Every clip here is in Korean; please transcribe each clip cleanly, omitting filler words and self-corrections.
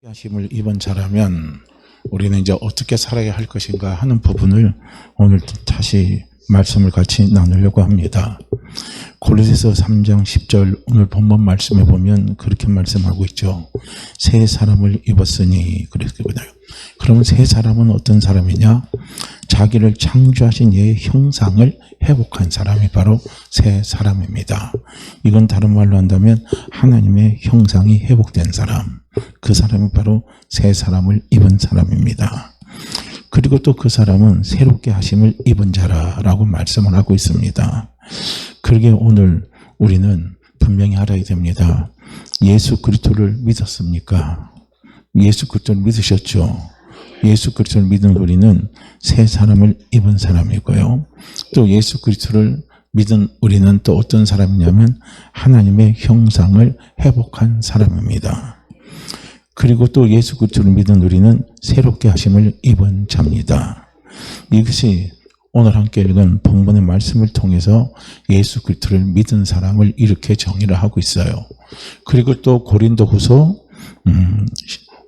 하심을 입은 자라면 우리는 이제 어떻게 살아야 할 것인가 하는 부분을 오늘 다시 말씀을 같이 나누려고 합니다. 골로새서 3장 10절 오늘 본문 말씀에 보면 그렇게 말씀하고 있죠. 새 사람을 입었으니 그랬거든요. 그러면 새 사람은 어떤 사람이냐? 자기를 창조하신 이의 형상을 회복한 사람이 바로 새 사람입니다. 이건 다른 말로 한다면 하나님의 형상이 회복된 사람, 그 사람이 바로 새 사람을 입은 사람입니다. 그리고 또 그 사람은 새롭게 하심을 입은 자라라고 말씀을 하고 있습니다. 그러게 오늘 우리는 분명히 알아야 됩니다. 예수 그리스도를 믿었습니까? 예수 그리스도를 믿으셨죠? 예수 그리스도를 믿은 우리는 새 사람을 입은 사람이고요. 또 예수 그리스도를 믿은 우리는 또 어떤 사람이냐면 하나님의 형상을 회복한 사람입니다. 그리고 또 예수 그리스도를 믿은 우리는 새롭게 하심을 입은 자입니다. 이것이 오늘 함께 읽은 본문의 말씀을 통해서 예수 그리스도를 믿은 사람을 이렇게 정의를 하고 있어요. 그리고 또 고린도후서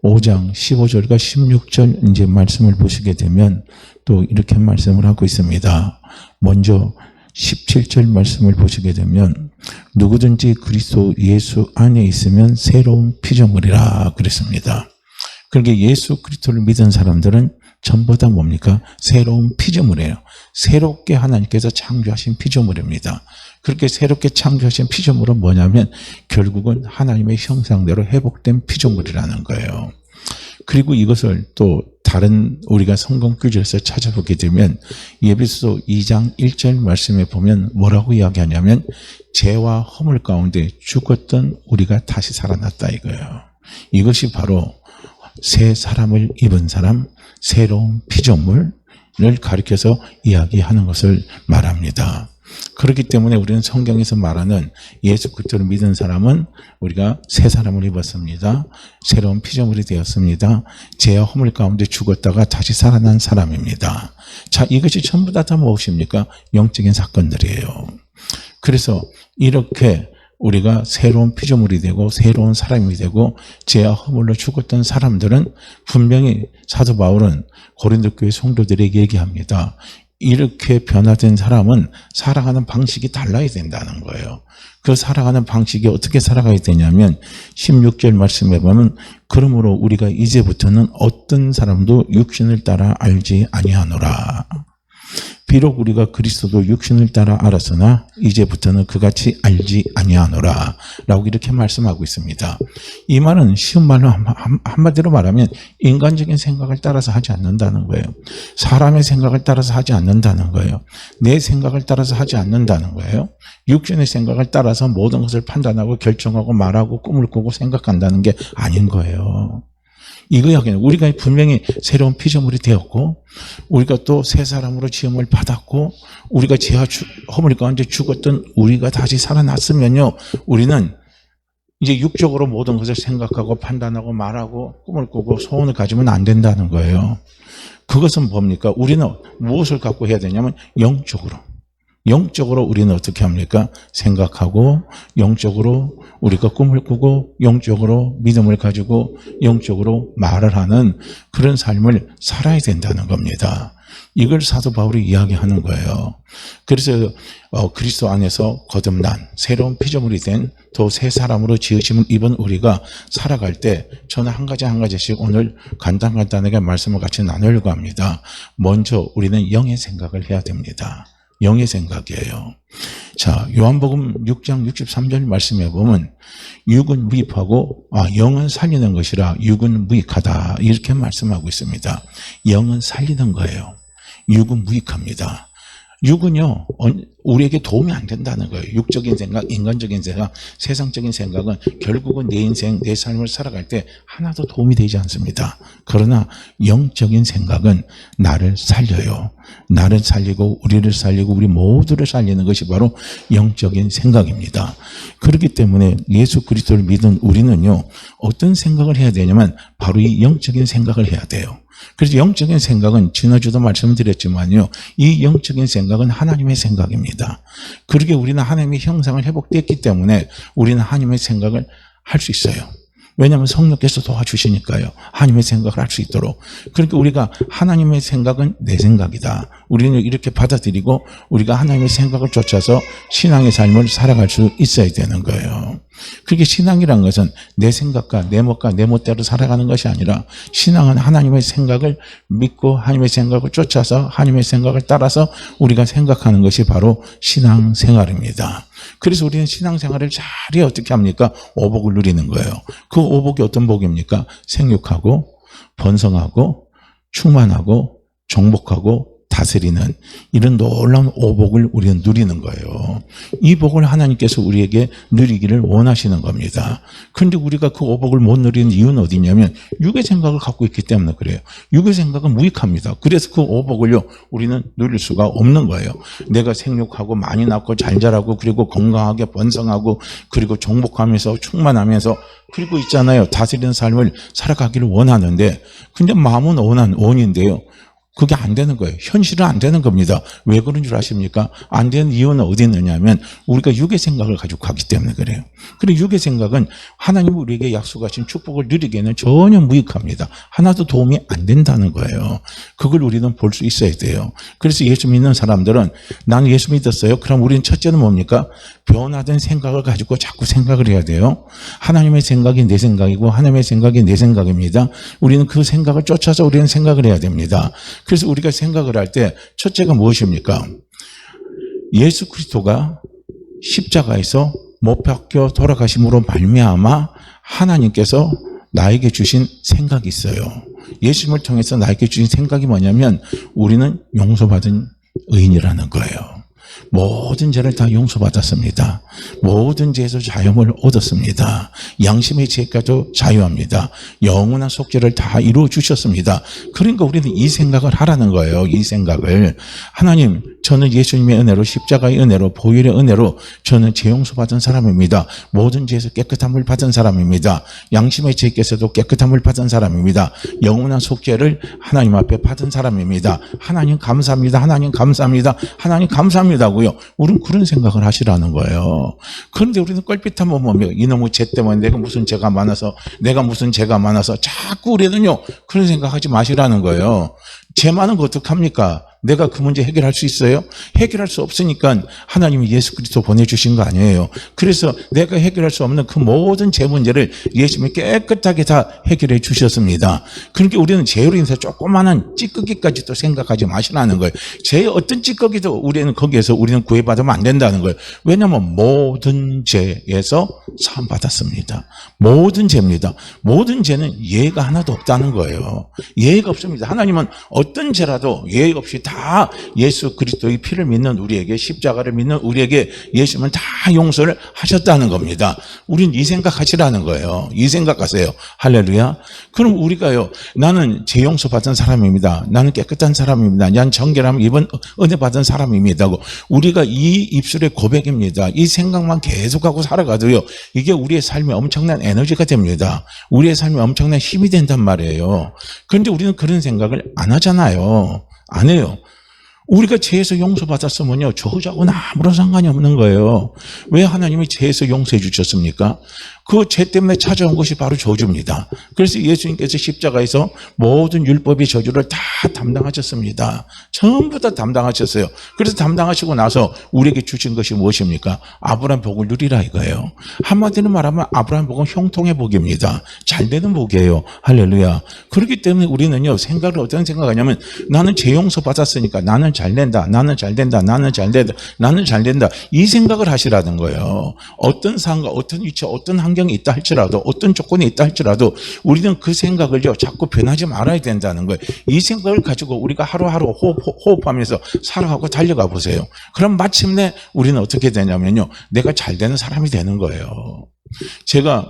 5장 15절과 16절 이제 말씀을 보시게 되면 또 이렇게 말씀을 하고 있습니다. 먼저 17절 말씀을 보시게 되면 누구든지 그리스도 예수 안에 있으면 새로운 피조물이라 그랬습니다. 그러니까 예수 그리스도를 믿은 사람들은 전부 다 뭡니까? 새로운 피조물이에요. 새롭게 하나님께서 창조하신 피조물입니다. 그렇게 새롭게 창조하신 피조물은 뭐냐면 결국은 하나님의 형상대로 회복된 피조물이라는 거예요. 그리고 이것을 또 다른 우리가 성경 구절에서 찾아보게 되면 에베소서 2장 1절 말씀에 보면 뭐라고 이야기하냐면 죄와 허물 가운데 죽었던 우리가 다시 살아났다 이거예요. 이것이 바로 새 사람을 입은 사람, 새로운 피조물을 가리켜서 이야기하는 것을 말합니다. 그렇기 때문에 우리는 성경에서 말하는 예수 그리스도를 믿은 사람은 우리가 새 사람을 입었습니다. 새로운 피조물이 되었습니다. 죄와 허물 가운데 죽었다가 다시 살아난 사람입니다. 자, 이것이 전부 다 무엇입니까? 영적인 사건들이에요. 그래서 이렇게 우리가 새로운 피조물이 되고 새로운 사람이 되고 죄와 허물로 죽었던 사람들은 분명히 사도 바울은 고린도 교회 성도들에게 얘기합니다. 이렇게 변화된 사람은 살아가는 방식이 달라야 된다는 거예요. 그 살아가는 방식이 어떻게 살아가야 되냐면 16절 말씀에 보면 그러므로 우리가 이제부터는 어떤 사람도 육신을 따라 알지 아니하노라. 비록 우리가 그리스도도 육신을 따라 알았으나 이제부터는 그같이 알지 아니하노라 라고 이렇게 말씀하고 있습니다. 이 말은 쉬운 말로 한마디로 말하면 인간적인 생각을 따라서 하지 않는다는 거예요. 사람의 생각을 따라서 하지 않는다는 거예요. 내 생각을 따라서 하지 않는다는 거예요. 육신의 생각을 따라서 모든 것을 판단하고 결정하고 말하고 꿈을 꾸고 생각한다는 게 아닌 거예요. 이거야기는 우리가 분명히 새로운 피조물이 되었고 우리가 또 새 사람으로 지음을 받았고 우리가 죄와 허물 가운데 죽었던 우리가 다시 살아났으면요 우리는 이제 육적으로 모든 것을 생각하고 판단하고 말하고 꿈을 꾸고 소원을 가지면 안 된다는 거예요. 그것은 뭡니까? 우리는 무엇을 갖고 해야 되냐면 영적으로 우리는 어떻게 합니까? 생각하고 영적으로 우리가 꿈을 꾸고 영적으로 믿음을 가지고 영적으로 말을 하는 그런 삶을 살아야 된다는 겁니다. 이걸 사도 바울이 이야기하는 거예요. 그래서 그리스도 안에서 거듭난 새로운 피조물이 된 또 새 사람으로 지으심을 입은 우리가 살아갈 때 저는 한 가지씩 오늘 간단하게 말씀을 같이 나누려고 합니다. 먼저 우리는 영의 생각을 해야 됩니다. 영의 생각이에요. 자, 요한복음 6장 63절 말씀에 보면 육은 무익하고 영은 살리는 것이라 육은 무익하다 이렇게 말씀하고 있습니다. 영은 살리는 거예요. 육은 무익합니다. 육은요 우리에게 도움이 안 된다는 거예요. 육적인 생각, 인간적인 생각, 세상적인 생각은 결국은 내 인생, 내 삶을 살아갈 때 하나도 도움이 되지 않습니다. 그러나 영적인 생각은 나를 살려요. 나를 살리고 우리를 살리고 우리 모두를 살리는 것이 바로 영적인 생각입니다. 그렇기 때문에 예수 그리스도를 믿은 우리는요 어떤 생각을 해야 되냐면 바로 이 영적인 생각을 해야 돼요. 그래서 영적인 생각은 지난주도 말씀드렸지만요 이 영적인 생각은 하나님의 생각입니다. 그렇게 우리는 하나님의 형상을 회복됐기 때문에 우리는 하나님의 생각을 할 수 있어요. 왜냐하면 성령께서 도와주시니까요. 하나님의 생각을 할 수 있도록. 그러니까 우리가 하나님의 생각은 내 생각이다. 우리는 이렇게 받아들이고 우리가 하나님의 생각을 쫓아서 신앙의 삶을 살아갈 수 있어야 되는 거예요. 그게 신앙이란 것은 내 생각과 내 멋대로 살아가는 것이 아니라 신앙은 하나님의 생각을 믿고 하나님의 생각을 쫓아서 하나님의 생각을 따라서 우리가 생각하는 것이 바로 신앙생활입니다. 그래서 우리는 신앙생활을 잘해 어떻게 합니까? 오복을 누리는 거예요. 그 오복이 어떤 복입니까? 생육하고 번성하고 충만하고 정복하고 다스리는 이런 놀라운 오복을 우리는 누리는 거예요. 이 복을 하나님께서 우리에게 누리기를 원하시는 겁니다. 그런데 우리가 그 오복을 못 누리는 이유는 어디냐면 육의 생각을 갖고 있기 때문에 그래요. 육의 생각은 무익합니다. 그래서 그 오복을요 우리는 누릴 수가 없는 거예요. 내가 생육하고 많이 낳고 잘 자라고 그리고 건강하게 번성하고 그리고 정복하면서 충만하면서 그리고 있잖아요. 다스리는 삶을 살아가기를 원하는데 근데 마음은 원인데요. 그게 안 되는 거예요. 현실은 안 되는 겁니다. 왜 그런 줄 아십니까? 안 되는 이유는 어디 있느냐면 우리가 육의 생각을 가지고 가기 때문에 그래요. 그리고 육의 생각은 하나님이 우리에게 약속하신 축복을 누리기에는 전혀 무익합니다. 하나도 도움이 안 된다는 거예요. 그걸 우리는 볼 수 있어야 돼요. 그래서 예수 믿는 사람들은 나는 예수 믿었어요. 그럼 우리는 첫째는 뭡니까? 변화된 생각을 가지고 자꾸 생각을 해야 돼요. 하나님의 생각이 내 생각이고 하나님의 생각이 내 생각입니다. 우리는 그 생각을 쫓아서 우리는 생각을 해야 됩니다. 그래서 우리가 생각을 할 때 첫째가 무엇입니까? 예수 그리스도가 십자가에서 못 박혀 돌아가심으로 말미암아 하나님께서 나에게 주신 생각이 있어요. 예수님을 통해서 나에게 주신 생각이 뭐냐면 우리는 용서받은 의인이라는 거예요. 모든 죄를 다 용서받았습니다. 모든 죄에서 자유함을 얻었습니다. 양심의 죄까지도 자유합니다. 영원한 속죄를 다 이루어 주셨습니다. 그러니까 우리는 이 생각을 하라는 거예요. 이 생각을. 하나님, 저는 예수님의 은혜로 십자가의 은혜로 보혈의 은혜로 저는 죄 용서받은 사람입니다. 모든 죄에서 깨끗함을 받은 사람입니다. 양심의 죄께서도 깨끗함을 받은 사람입니다. 영원한 속죄를 하나님 앞에 받은 사람입니다. 하나님 감사합니다. 하나님 감사합니다. 하나님 감사합니다고요. 우리는 그런 생각을 하시라는 거예요. 그런데 우리는 껄핏하면 뭡니까? 이놈의 죄 때문에 내가 무슨 죄가 많아서 자꾸 우리는요 그런 생각하지 마시라는 거예요. 죄 많은 거 어떡합니까? 내가 그 문제 해결할 수 있어요? 해결할 수 없으니까 하나님이 예수 그리스도 보내주신 거 아니에요. 그래서 내가 해결할 수 없는 그 모든 죄 문제를 예수님이 깨끗하게 다 해결해 주셨습니다. 그러니까 우리는 죄로 인해서 조그마한 찌꺼기까지도 생각하지 마시라는 거예요. 죄의 어떤 찌꺼기도 우리는 거기에서 우리는 구해받으면 안 된다는 거예요. 왜냐하면 모든 죄에서 사함 받았습니다. 모든 죄입니다. 모든 죄는 예가 하나도 없다는 거예요. 예가 없습니다. 하나님은 어떤 죄라도 예 없이 다 예수 그리스도의 피를 믿는 우리에게 십자가를 믿는 우리에게 예수님은 다 용서를 하셨다는 겁니다. 우린 이 생각하시라는 거예요. 이 생각하세요. 할렐루야. 그럼 우리가요 나는 죄 용서 받은 사람입니다. 나는 깨끗한 사람입니다. 난 정결함 입은 은혜 받은 사람입니다. 우리가 이 입술의 고백입니다. 이 생각만 계속하고 살아가도요 이게 우리의 삶에 엄청난 에너지가 됩니다. 우리의 삶에 엄청난 힘이 된단 말이에요. 그런데 우리는 그런 생각을 안 하잖아요. 안 해요. 우리가 죄에서 용서받았으면요 저하고는 아무런 상관이 없는 거예요. 왜 하나님이 죄에서 용서해 주셨습니까? 그 죄 때문에 찾아온 것이 바로 저주입니다. 그래서 예수님께서 십자가에서 모든 율법의 저주를 다 담당하셨습니다. 전부 다 담당하셨어요. 그래서 담당하시고 나서 우리에게 주신 것이 무엇입니까? 아브라함 복을 누리라 이거예요. 한마디로 말하면 아브라함 복은 형통의 복입니다. 잘 되는 복이에요. 할렐루야. 그렇기 때문에 우리는요 생각을 어떤 생각하냐면 나는 죄 용서 받았으니까 나는 잘 된다. 나는 잘 된다. 나는 잘 된다. 나는 잘 된다. 이 생각을 하시라는 거예요. 어떤 상황과 어떤 위치, 어떤 환경이 있다 할지라도 어떤 조건이 있다 할지라도 우리는 그 생각을요 자꾸 변하지 말아야 된다는 거예요. 이 생각을 가지고 우리가 하루하루 호흡하면서 살아가고 달려가 보세요. 그럼 마침내 우리는 어떻게 되냐면요 내가 잘 되는 사람이 되는 거예요. 제가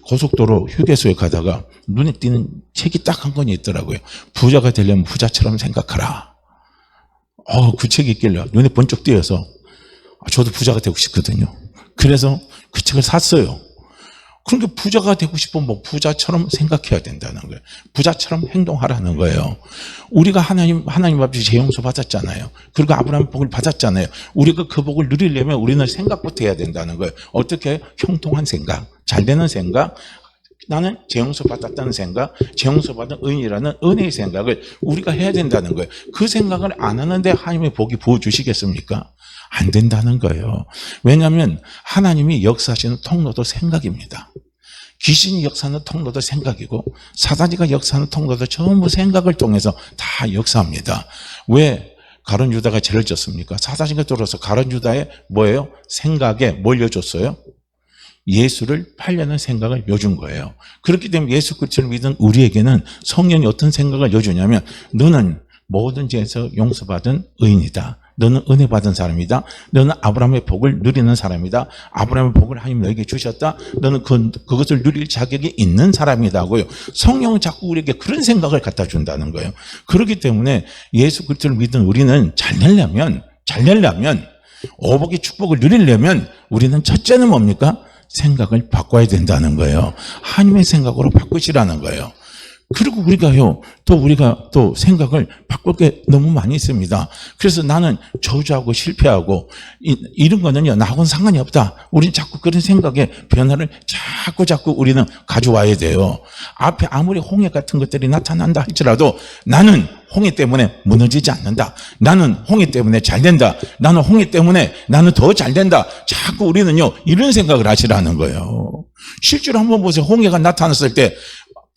고속도로 휴게소에 가다가 눈에 띄는 책이 딱 한 권이 있더라고요. 부자가 되려면 부자처럼 생각하라. 그 책이 있길래 눈에 번쩍 띄어서 저도 부자가 되고 싶거든요. 그래서 그 책을 샀어요. 그러니까 부자가 되고 싶으면 뭐 부자처럼 생각해야 된다는 거예요. 부자처럼 행동하라는 거예요. 우리가 하나님 앞에 재용서 받았잖아요. 그리고 아브라함 복을 받았잖아요. 우리가 그 복을 누리려면 우리는 생각부터 해야 된다는 거예요. 어떻게? 형통한 생각, 잘 되는 생각, 나는 재용서 받았다는 생각, 재용서 받은 의인이라는 은혜의 생각을 우리가 해야 된다는 거예요. 그 생각을 안 하는데 하나님의 복이 부어주시겠습니까? 안 된다는 거예요. 왜냐하면 하나님이 역사하시는 통로도 생각입니다. 귀신이 역사하는 통로도 생각이고 사단이가 역사하는 통로도 전부 생각을 통해서 다 역사합니다. 왜 가룟 유다가 죄를 졌습니까? 사단이가 들어서 가룟 유다의 뭐예요? 생각에 뭘 여줬어요? 예수를 팔려는 생각을 여준 거예요. 그렇기 때문에 예수 그리스도를 믿은 우리에게는 성령이 어떤 생각을 여주냐면 너는 모든 죄에서 용서받은 의인이다. 너는 은혜 받은 사람이다. 너는 아브라함의 복을 누리는 사람이다. 아브라함의 복을 하나님 너에게 주셨다. 너는 그것을 누릴 자격이 있는 사람이다고요. 성령은 자꾸 우리에게 그런 생각을 갖다 준다는 거예요. 그렇기 때문에 예수 그리스도를 믿은 우리는 잘 되려면 오복의 축복을 누리려면 우리는 첫째는 뭡니까? 생각을 바꿔야 된다는 거예요. 하나님의 생각으로 바꾸시라는 거예요. 그리고 우리가 또 생각을 바꿀 게 너무 많이 있습니다. 그래서 나는 저주하고 실패하고 이런 거는요 나하고는 상관이 없다. 우리는 자꾸 그런 생각에 변화를 자꾸 우리는 가져와야 돼요. 앞에 아무리 홍해 같은 것들이 나타난다 할지라도 나는 홍해 때문에 무너지지 않는다. 나는 홍해 때문에 잘 된다. 나는 홍해 때문에 나는 더 잘 된다. 자꾸 우리는요 이런 생각을 하시라는 거예요. 실제로 한번 보세요. 홍해가 나타났을 때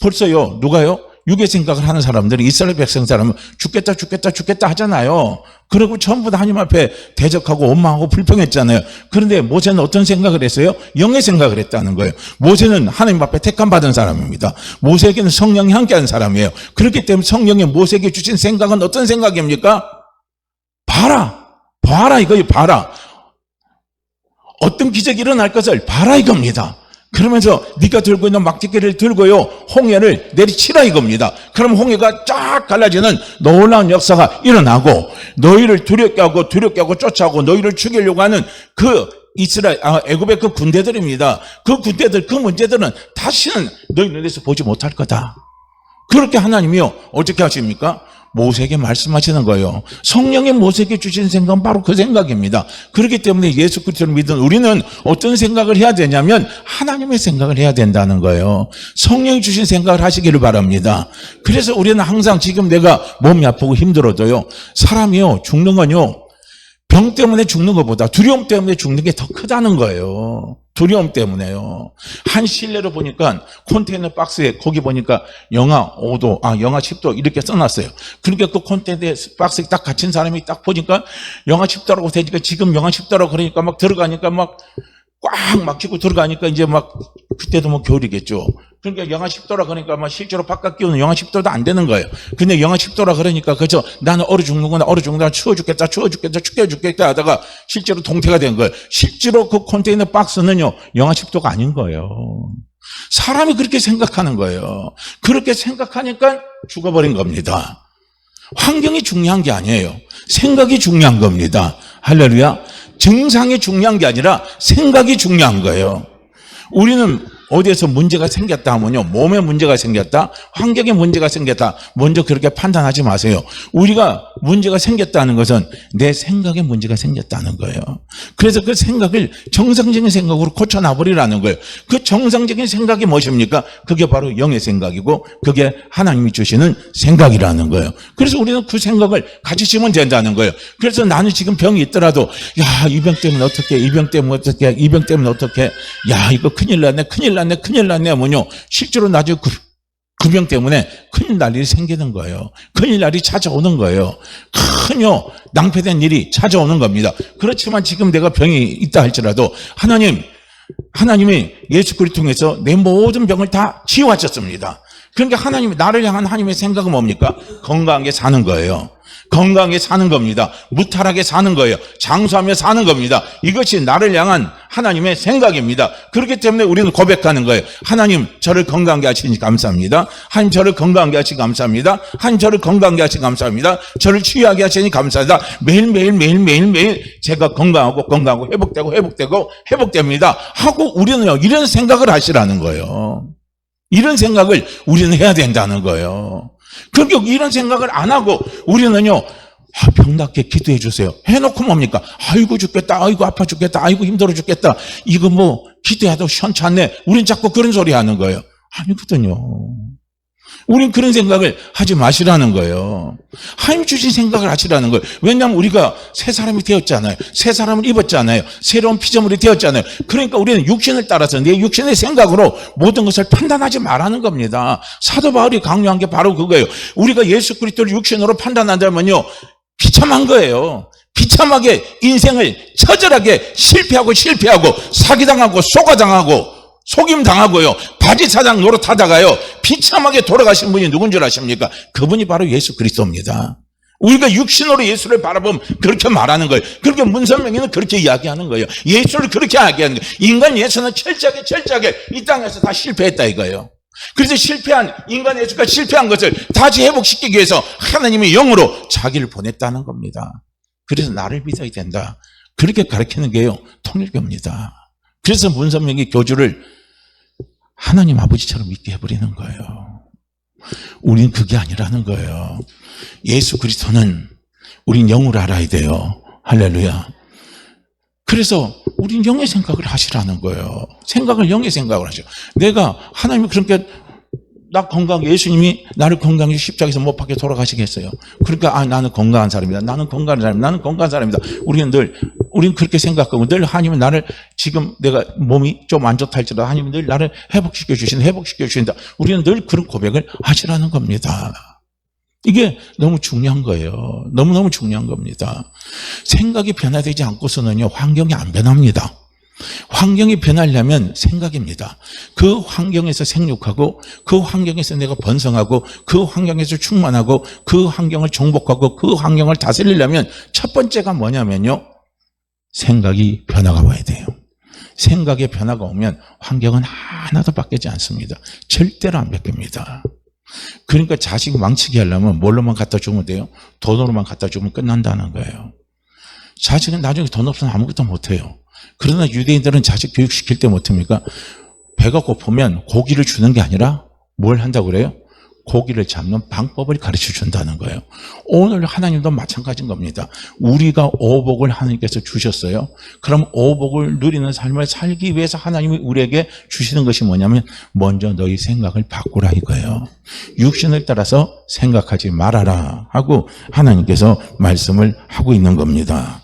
벌써요 누가요? 육의 생각을 하는 사람들이 이스라엘 백성 사람은 죽겠다 하잖아요. 그리고 전부 다 하나님 앞에 대적하고 원망하고 불평했잖아요. 그런데 모세는 어떤 생각을 했어요? 영의 생각을 했다는 거예요. 모세는 하나님 앞에 택함 받은 사람입니다. 모세에게는 성령이 함께하는 사람이에요. 그렇기 때문에 성령이 모세에게 주신 생각은 어떤 생각입니까? 봐라 이거예요. 봐라. 어떤 기적이 일어날 것을 봐라 이겁니다. 그러면서 네가 들고 있는 막대기를 들고요 홍해를 내리치라 이겁니다. 그럼 홍해가 쫙 갈라지는 놀라운 역사가 일어나고 너희를 두렵게 하고 쫓아오고 너희를 죽이려고 하는 그 애굽의 그 군대들입니다. 그 군대들 그 문제들은 다시는 너희 눈에서 보지 못할 거다. 그렇게 하나님이요 어떻게 하십니까? 모세에게 말씀하시는 거예요. 성령이 모세에게 주신 생각은 바로 그 생각입니다. 그렇기 때문에 예수 그리스도를 믿은 우리는 어떤 생각을 해야 되냐면 하나님의 생각을 해야 된다는 거예요. 성령이 주신 생각을 하시기를 바랍니다. 그래서 우리는 항상 지금 내가 몸이 아프고 힘들어도요 사람이요 죽는 건요 병 때문에 죽는 것보다 두려움 때문에 죽는 게 더 크다는 거예요. 두려움 때문에요. 한 실내로 보니까 컨테이너 박스에 거기 보니까 영하 5도, 영하 10도 이렇게 써놨어요. 그러니까 그 컨테이너 박스에 딱 갇힌 사람이 딱 보니까 영하 10도라고 되니까 지금 영하 10도라고 그러니까 막 들어가니까 막 꽉 막히고 들어가니까 이제 막 그때도 뭐 겨울이겠죠. 그러니까 영하 10도라 그러니까 막 실제로 바깥 기온은 영하 10도도 안 되는 거예요. 근데 영하 10도라 그러니까 그저 나는 얼어 죽는구나 추워 죽겠다 춥게 죽겠다 하다가 실제로 동태가 된 거예요. 실제로 그 컨테이너 박스는요 영하 10도가 아닌 거예요. 사람이 그렇게 생각하는 거예요. 그렇게 생각하니까 죽어버린 겁니다. 환경이 중요한 게 아니에요. 생각이 중요한 겁니다. 할렐루야. 증상이 중요한 게 아니라 생각이 중요한 거예요. 우리는 어디에서 문제가 생겼다 하면요 몸에 문제가 생겼다 환경에 문제가 생겼다 먼저 그렇게 판단하지 마세요. 우리가 문제가 생겼다는 것은 내 생각에 문제가 생겼다는 거예요. 그래서 그 생각을 정상적인 생각으로 고쳐놔버리라는 거예요. 그 정상적인 생각이 무엇입니까? 그게 바로 영의 생각이고 그게 하나님이 주시는 생각이라는 거예요. 그래서 우리는 그 생각을 가지시면 된다는 거예요. 그래서 나는 지금 병이 있더라도 이 병 때문에 어떻게 이 병 때문에 어떻게 이거 큰일 났네 뭐요 실제로 나중에 그 병 때문에 큰일 날 일이 생기는 거예요. 큰일 날이 찾아오는 거예요. 큰요 낭패된 일이 찾아오는 겁니다. 그렇지만 지금 내가 병이 있다 할지라도 하나님이 예수 그리스도를 통해서 내 모든 병을 다 치유하셨습니다. 그러니까 나를 향한 하나님의 생각은 뭡니까? 건강하게 사는 거예요. 건강하게 사는 겁니다. 무탈하게 사는 거예요. 장수하며 사는 겁니다. 이것이 나를 향한 하나님의 생각입니다. 그렇기 때문에 우리는 고백하는 거예요. 하나님, 저를 건강하게 하시니 감사합니다. 하나님, 저를 건강하게 하시니 감사합니다. 하나님, 저를 건강하게 하시니 감사합니다. 저를 치유하게 하시니 감사합니다. 매일매일 제가 건강하고 회복됩니다 하고 우리는요, 이런 생각을 하시라는 거예요. 이런 생각을 우리는 해야 된다는 거예요. 그러니까 이런 생각을 안 하고 우리는요, 병 낫게 기도해 주세요. 해놓고 뭡니까? 아이고 죽겠다, 아이고 아파 죽겠다, 아이고 힘들어 죽겠다. 이거 뭐 기도해도 시원치 않네. 우린 자꾸 그런 소리 하는 거예요. 아니거든요. 우린 그런 생각을 하지 마시라는 거예요. 하나님 주신 생각을 하시라는 거예요. 왜냐하면 우리가 새 사람이 되었잖아요. 새 사람을 입었잖아요. 새로운 피조물이 되었잖아요. 그러니까 우리는 육신을 따라서 내 육신의 생각으로 모든 것을 판단하지 말라는 겁니다. 사도 바울이 강요한 게 바로 그거예요. 우리가 예수 그리스도를 육신으로 판단한다면요, 비참한 거예요. 비참하게 인생을 처절하게 실패하고 사기당하고 속아당하고 속임당하고요, 바지사장 노릇하다가요, 비참하게 돌아가신 분이 누군 줄 아십니까? 그분이 바로 예수 그리스도입니다. 우리가 육신으로 예수를 바라보면 그렇게 말하는 거예요. 그렇게 문선명이는 그렇게 이야기하는 거예요. 예수를 그렇게 이야기하는 거예요. 인간 예수는 철저하게 이 땅에서 다 실패했다 이거예요. 그래서 인간 예수가 실패한 것을 다시 회복시키기 위해서 하나님의 영으로 자기를 보냈다는 겁니다. 그래서 나를 믿어야 된다. 그렇게 가르치는 게요, 통일교입니다. 그래서 문선명이 교주를 하나님 아버지처럼 믿게 해버리는 거예요. 우린 그게 아니라는 거예요. 예수 그리스도는 우린 영으로 알아야 돼요. 할렐루야. 그래서 우린 영의 생각을 하시라는 거예요. 영의 생각을 하죠. 내가 하나님이 그렇게 나 건강, 예수님이 나를 건강히 십자가에서 못 박혀 돌아가시겠어요. 그러니까 나는 건강한 사람이다. 나는 건강한 사람이다. 우리는 그렇게 생각하고 늘 하나님은 나를, 지금 내가 몸이 좀 안 좋다 할지라도 하나님은 늘 나를 회복시켜 주신다. 우리는 늘 그런 고백을 하시라는 겁니다. 이게 너무 중요한 거예요. 너무너무 중요한 겁니다. 생각이 변화되지 않고서는요, 환경이 안 변합니다. 환경이 변하려면 생각입니다. 그 환경에서 생육하고, 그 환경에서 내가 번성하고, 그 환경에서 충만하고, 그 환경을 정복하고, 그 환경을 다스리려면 첫 번째가 뭐냐면요, 생각이 변화가 와야 돼요. 생각의 변화가 오면 환경은 하나도 바뀌지 않습니다. 절대로 안 바뀝니다. 그러니까 자식 망치게 하려면 뭘로만 갖다 주면 돼요? 돈으로만 갖다 주면 끝난다는 거예요. 자식은 나중에 돈 없으면 아무것도 못해요. 그러나 유대인들은 자식 교육시킬 때 못합니까? 배가 고프면 고기를 주는 게 아니라 뭘 한다고 그래요? 고기를 잡는 방법을 가르쳐 준다는 거예요. 오늘 하나님도 마찬가지인 겁니다. 우리가 오복을 하나님께서 주셨어요. 그럼 오복을 누리는 삶을 살기 위해서 하나님이 우리에게 주시는 것이 뭐냐면, 먼저 너희 생각을 바꾸라 이거예요. 육신을 따라서 생각하지 말아라 하고 하나님께서 말씀을 하고 있는 겁니다.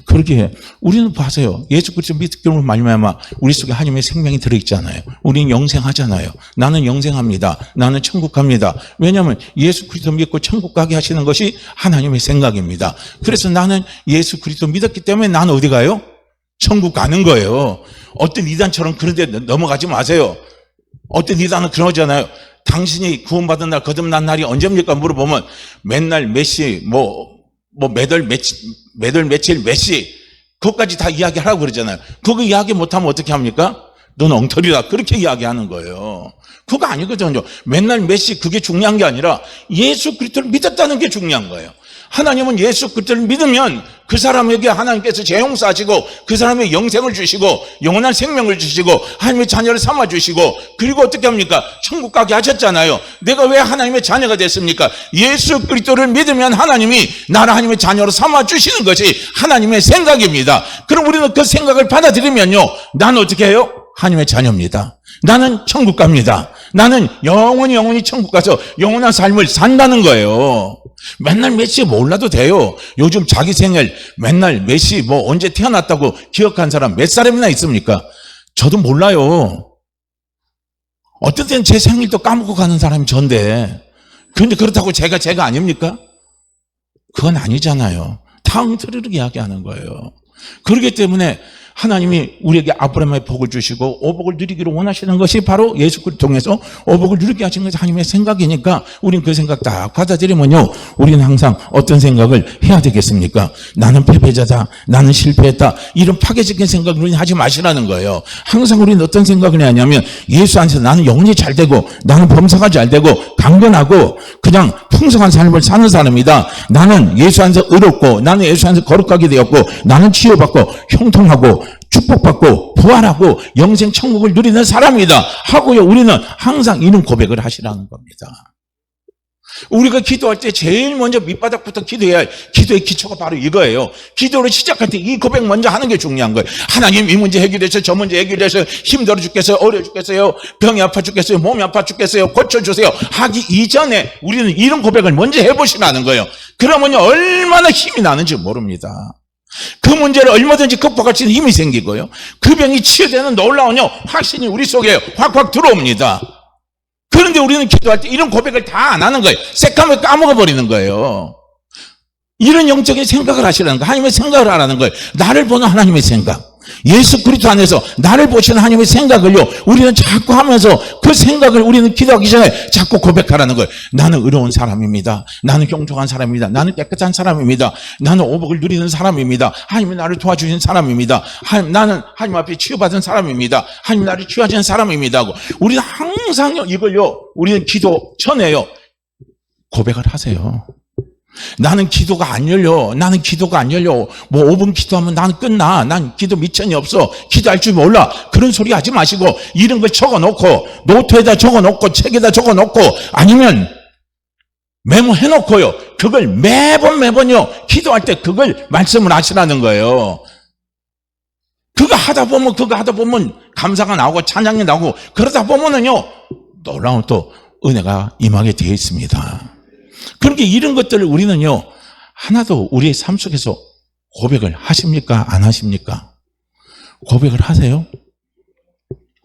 그렇게 우리는 봐세요. 예수 그리스도 믿음으로 말미암아 우리 속에 하나님의 생명이 들어있잖아요. 우리는 영생하잖아요. 나는 영생합니다. 나는 천국 갑니다. 왜냐하면 예수 그리스도 믿고 천국 가게 하시는 것이 하나님의 생각입니다. 그래서 나는 예수 그리스도 믿었기 때문에 나는 어디 가요? 천국 가는 거예요. 어떤 이단처럼 그런 데 넘어가지 마세요. 어떤 이단은 그러잖아요. 당신이 구원받은 날, 거듭난 날이 언제입니까? 물어보면 맨날 몇 시, 매달 며칠 몇 시, 그것까지 다 이야기하라고 그러잖아요. 그거 이야기 못하면 어떻게 합니까? 넌 엉터리다. 그렇게 이야기하는 거예요. 그거 아니거든요. 맨날 몇 시, 그게 중요한 게 아니라 예수 그리스도를 믿었다는 게 중요한 거예요. 하나님은 예수 그리스도를 믿으면 그 사람에게 하나님께서 재용사하시고, 그 사람의 영생을 주시고, 영원한 생명을 주시고, 하나님의 자녀를 삼아주시고, 그리고 어떻게 합니까? 천국 가게 하셨잖아요. 내가 왜 하나님의 자녀가 됐습니까? 예수 그리스도를 믿으면 하나님이 나를 하나님의 자녀로 삼아주시는 것이 하나님의 생각입니다. 그럼 우리는 그 생각을 받아들이면요, 나는 어떻게 해요? 하나님의 자녀입니다. 나는 천국 갑니다. 나는 영원히 천국 가서 영원한 삶을 산다는 거예요. 맨날 몇 시에 몰라도 돼요. 요즘 자기 생일 맨날 몇 시, 언제 태어났다고 기억한 사람 몇 사람이나 있습니까? 저도 몰라요. 어떤 때는 제 생일도 까먹고 가는 사람이 전데, 그런데 그렇다고 제가 아닙니까? 그건 아니잖아요. 다 엉터리로 이야기하는 거예요. 그렇기 때문에 하나님이 우리에게 아브라함의 복을 주시고 오복을 누리기를 원하시는 것이 바로 예수 그리스도를 통해서 오복을 누리게 하신 것이 하나님의 생각이니까 우린 그 생각 딱 받아들이면요, 우리는 항상 어떤 생각을 해야 되겠습니까? 나는 패배자다, 나는 실패했다, 이런 파괴적인 생각을 우리는 하지 마시라는 거예요. 항상 우리는 어떤 생각을 해야 하냐면 예수 안에서 나는 영혼이 잘 되고 나는 범사가 잘 되고 강건하고 그냥 풍성한 삶을 사는 사람이다. 나는 예수 안에서 의롭고 나는 예수 안에서 거룩하게 되었고 나는 치유받고 형통하고 축복받고 부활하고 영생 천국을 누리는 사람이다 하고요, 우리는 항상 이런 고백을 하시라는 겁니다. 우리가 기도할 때 제일 먼저 밑바닥부터 기도해야 할 기도의 기초가 바로 이거예요. 기도를 시작할 때 이 고백 먼저 하는 게 중요한 거예요. 하나님, 이 문제 해결해서 저 문제 해결해서 힘들어 죽겠어요, 어려워 죽겠어요, 병이 아파 죽겠어요, 몸이 아파 죽겠어요, 고쳐주세요 하기 이전에 우리는 이런 고백을 먼저 해보시라는 거예요. 그러면요, 얼마나 힘이 나는지 모릅니다. 그 문제를 얼마든지 극복할 수 있는 힘이 생기고요, 그 병이 치유되는 놀라운 확신이 우리 속에 확확 들어옵니다. 그런데 우리는 기도할 때 이런 고백을 다 안 하는 거예요. 새까맣게 까먹어버리는 거예요. 이런 영적인 생각을 하시라는 거예요. 하나님의 생각을 하라는 거예요. 나를 보는 하나님의 생각, 예수 그리스도 안에서 나를 보시는 하나님의 생각을요, 우리는 자꾸 하면서 그 생각을 우리는 기도하기 전에 자꾸 고백하라는 거예요. 나는 의로운 사람입니다. 나는 경종한 사람입니다. 나는 깨끗한 사람입니다. 나는 오복을 누리는 사람입니다. 하나님이 나를 도와주신 사람입니다. 나는 하나님 앞에 치유받은 사람입니다. 하나님 나를 치유하신 사람입니다 하고 우리는 항상 이걸요, 우리는 기도 전에요 고백을 하세요. 나는 기도가 안 열려. 나는 기도가 안 열려. 뭐 5분 기도하면 나는 끝나. 난 기도 미천이 없어. 기도할 줄 몰라. 그런 소리 하지 마시고 이런 걸 적어놓고 노트에다 적어놓고 책에다 적어놓고 아니면 메모해놓고요, 그걸 매번요 기도할 때 그걸 말씀을 하시라는 거예요. 그거 하다 보면 감사가 나오고 찬양이 나오고 그러다 보면은요, 놀라운 또 은혜가 임하게 되어 있습니다. 그렇게 이런 것들을 우리는요, 하나도 우리의 삶 속에서 고백을 하십니까? 안 하십니까? 고백을 하세요?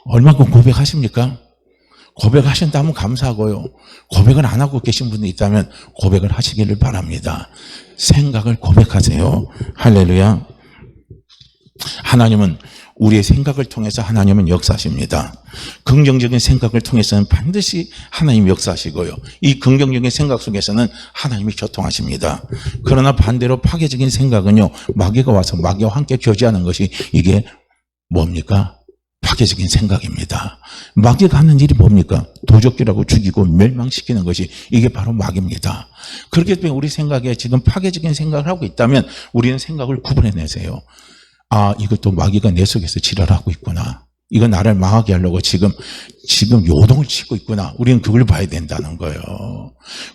얼마큼 고백하십니까? 고백하신다면 감사하고요, 고백을 안 하고 계신 분이 있다면 고백을 하시기를 바랍니다. 생각을 고백하세요. 할렐루야. 하나님은 우리의 생각을 통해서 하나님은 역사하십니다. 긍정적인 생각을 통해서는 반드시 하나님이 역사하시고요, 이 긍정적인 생각 속에서는 하나님이 교통하십니다. 그러나 반대로 파괴적인 생각은요, 마귀가 와서 마귀와 함께 교제하는 것이 이게 뭡니까? 파괴적인 생각입니다. 마귀가 하는 일이 뭡니까? 도적질하고 죽이고 멸망시키는 것이 이게 바로 마귀입니다. 그렇기 때문에 우리 생각에 지금 파괴적인 생각을 하고 있다면 우리는 생각을 구분해내세요. 아, 이것도 마귀가 내 속에서 지랄하고 있구나. 이거 나를 망하게 하려고 지금 요동을 치고 있구나. 우리는 그걸 봐야 된다는 거예요.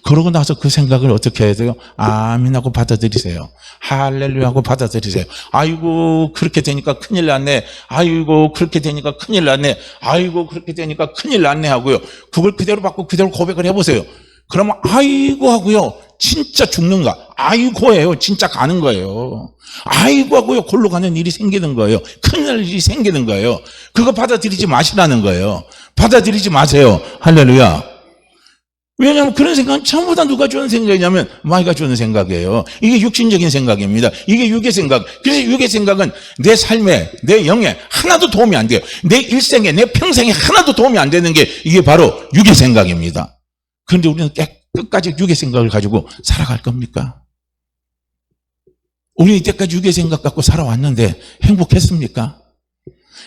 그러고 나서 그 생각을 어떻게 해야 돼요? 아멘 하고 받아들이세요. 할렐루야 하고 받아들이세요. 아이고, 그렇게 되니까 큰일 났네. 아이고, 그렇게 되니까 큰일 났네. 아이고, 그렇게 되니까 큰일 났네 하고요, 그걸 그대로 받고 그대로 고백을 해보세요. 그러면 아이고 하고요, 진짜 죽는가? 아이고예요. 진짜 가는 거예요. 아이고 하고요, 골로 가는 일이 생기는 거예요. 큰일 일이 생기는 거예요. 그거 받아들이지 마시라는 거예요. 받아들이지 마세요. 할렐루야. 왜냐하면 그런 생각은 전부 다 누가 주는 생각이냐면 마귀가 주는 생각이에요. 이게 육신적인 생각입니다. 이게 육의 생각. 그래서 육의 생각은 내 삶에, 내 영에 하나도 도움이 안 돼요. 내 일생에, 내 평생에 하나도 도움이 안 되는 게 이게 바로 육의 생각입니다. 그런데 우리는 끝까지 육의 생각을 가지고 살아갈 겁니까? 우리 이때까지 육의 생각 갖고 살아왔는데 행복했습니까?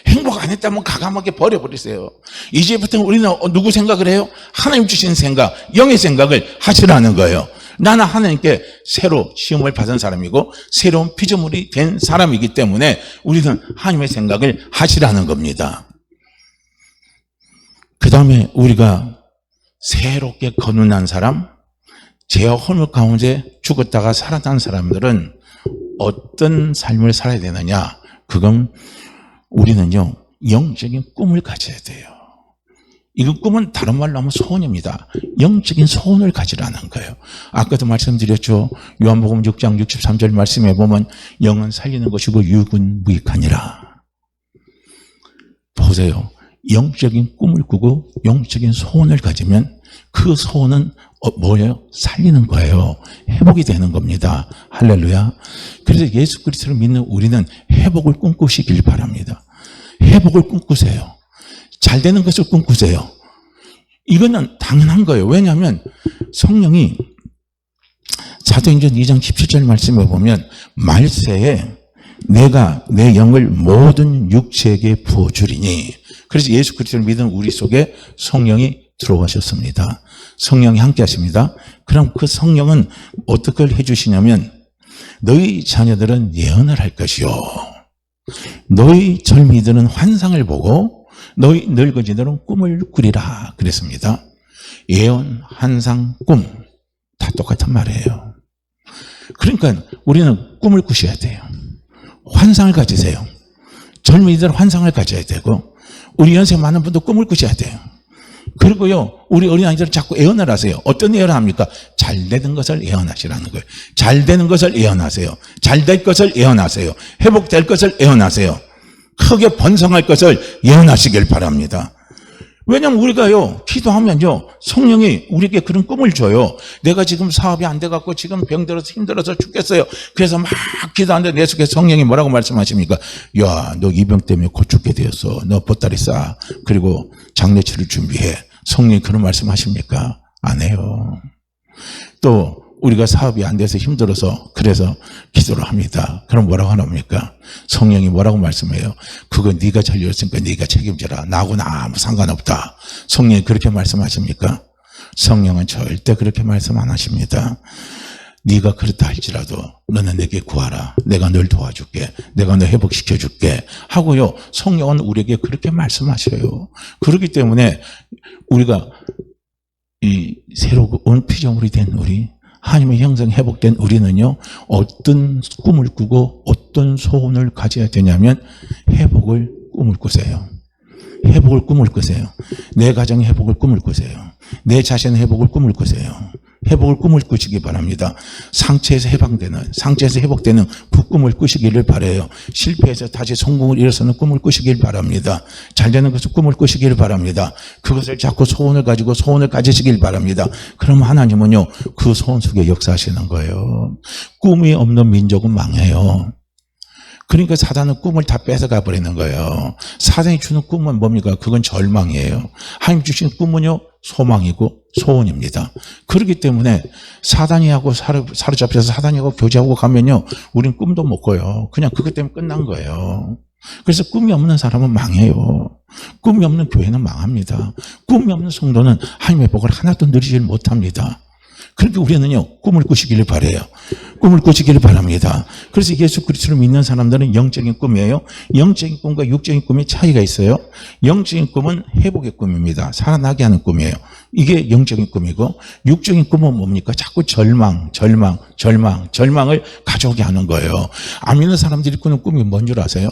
행복 안 했다면 가감하게 버려버리세요. 이제부터 우리는 누구 생각을 해요? 하나님 주신 생각, 영의 생각을 하시라는 거예요. 나는 하나님께 새로 시험을 받은 사람이고 새로운 피조물이 된 사람이기 때문에 우리는 하나님의 생각을 하시라는 겁니다. 그 다음에 우리가 새롭게 거듭난 사람, 죄와 허물 가운데 죽었다가 살아난 사람들은 어떤 삶을 살아야 되느냐? 그건 우리는요, 영적인 꿈을 가져야 돼요. 이거 꿈은 다른 말로 하면 소원입니다. 영적인 소원을 가지라는 거예요. 아까도 말씀드렸죠. 요한복음 6장 63절 말씀에 보면 영은 살리는 것이고 육은 무익하니라. 보세요. 영적인 꿈을 꾸고 영적인 소원을 가지면 그 소원은 뭐예요? 살리는 거예요. 회복이 되는 겁니다. 할렐루야. 그래서 예수 그리스도를 믿는 우리는 회복을 꿈꾸시길 바랍니다. 회복을 꿈꾸세요. 잘 되는 것을 꿈꾸세요. 이거는 당연한 거예요. 왜냐하면 성령이 사도행전 2장 17절 말씀에 보면 말세에 내가 내 영을 모든 육체에게 부어주리니, 그래서 예수 그리스도를 믿는 우리 속에 성령이 들어가셨습니다. 성령이 함께 하십니다. 그럼 그 성령은 어떻게 해주시냐면 너희 자녀들은 예언을 할 것이요, 너희 젊은이들은 환상을 보고 너희 늙은이들은 꿈을 꾸리라 그랬습니다. 예언, 환상, 꿈 다 똑같은 말이에요. 그러니까 우리는 꿈을 꾸셔야 돼요. 환상을 가지세요. 젊은이들 환상을 가져야 되고, 우리 연세 많은 분도 꿈을 꾸셔야 돼요. 그리고요, 우리 어린아이들은 자꾸 예언을 하세요. 어떤 예언을 합니까? 잘 되는 것을 예언하시라는 거예요. 잘 되는 것을 예언하세요. 잘 될 것을 예언하세요. 회복될 것을 예언하세요. 크게 번성할 것을 예언하시길 바랍니다. 왜냐하면 우리가요, 기도하면요, 성령이 우리에게 그런 꿈을 줘요. 내가 지금 사업이 안 돼갖고 지금 병들어서 힘들어서 죽겠어요. 그래서 막 기도하는데 내 속에 성령이 뭐라고 말씀하십니까? 야, 너 이 병 때문에 곧 죽게 되었어. 너 보따리 싸. 그리고 장례치를 준비해. 성령이 그런 말씀 하십니까? 안 해요. 또 우리가 사업이 안 돼서 힘들어서 그래서 기도를 합니다. 그럼 뭐라고 합니까? 성령이 뭐라고 말씀해요? 그거 네가 잘렸으니까 네가 책임져라. 나하고는 아무 상관없다. 성령이 그렇게 말씀하십니까? 성령은 절대 그렇게 말씀 안 하십니다. 네가 그렇다 할지라도 너는 내게 구하라. 내가 널 도와줄게. 내가 너 회복시켜줄게 하고요, 성령은 우리에게 그렇게 말씀하셔요. 그렇기 때문에 우리가 이 새로운 피조물이 된 우리, 하나님의 형상 회복된 우리는요, 어떤 꿈을 꾸고 어떤 소원을 가져야 되냐면 회복을 꿈을 꾸세요. 회복을 꿈을 꾸세요. 내 가정의 회복을 꿈을 꾸세요. 내 자신의 회복을 꿈을 꾸세요. 회복을 꿈을 꾸시기 바랍니다. 상처에서 해방되는, 상처에서 회복되는 그 꿈을 꾸시기를 바라요. 실패해서 다시 성공을 일어서는 꿈을 꾸시길 바랍니다. 잘 되는 것을 꿈을 꾸시길 바랍니다. 그것을 자꾸 소원을 가지고 소원을 가지시길 바랍니다. 그럼 하나님은요, 그 소원 속에 역사하시는 거예요. 꿈이 없는 민족은 망해요. 그러니까 사단은 꿈을 다 뺏어가 버리는 거예요. 사단이 주는 꿈은 뭡니까? 그건 절망이에요. 하나님 주신 꿈은요, 소망이고 소원입니다. 그렇기 때문에 사단이하고 사로잡혀서 사단이하고 교제하고 가면요, 우린 꿈도 못 꿔요. 그냥 그것 때문에 끝난 거예요. 그래서 꿈이 없는 사람은 망해요. 꿈이 없는 교회는 망합니다. 꿈이 없는 성도는 하나님의 복을 하나도 누리질 못합니다. 그렇게 우리는요, 꿈을 꾸시기를 바라요. 꿈을 꾸시기를 바랍니다. 그래서 예수 그리스도를 믿는 사람들은 영적인 꿈이에요. 영적인 꿈과 육적인 꿈의 차이가 있어요. 영적인 꿈은 회복의 꿈입니다. 살아나게 하는 꿈이에요. 이게 영적인 꿈이고, 육적인 꿈은 뭡니까? 자꾸 절망을 가져오게 하는 거예요. 안 믿는 사람들이 꾸는 꿈이 뭔 줄 아세요?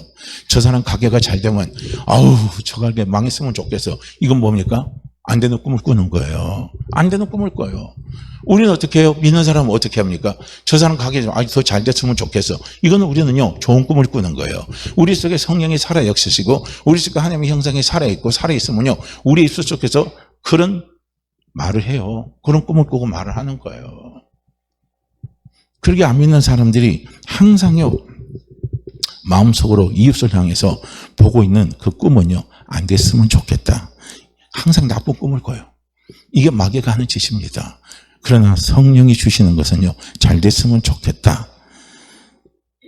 저 사람 가게가 잘 되면 아우, 저 가게 망했으면 좋겠어. 이건 뭡니까? 안 되는 꿈을 꾸는 거예요. 안 되는 꿈을 꿔요. 우리는 어떻게 해요? 믿는 사람은 어떻게 합니까? 저 사람 가게 좀 더 잘 됐으면 좋겠어. 이거는 우리는요, 좋은 꿈을 꾸는 거예요. 우리 속에 성령이 살아 역사시고 우리 속에 하나님의 형상이 살아있고 살아있으면요, 우리 입술 속에서 그런 말을 해요. 그런 꿈을 꾸고 말을 하는 거예요. 그렇게 안 믿는 사람들이 항상요, 마음속으로 이웃을 향해서 보고 있는 그 꿈은요, 안 됐으면 좋겠다. 항상 나쁜 꿈을 꿔요. 이게 마귀가 하는 짓입니다. 그러나 성령이 주시는 것은요, 잘 됐으면 좋겠다.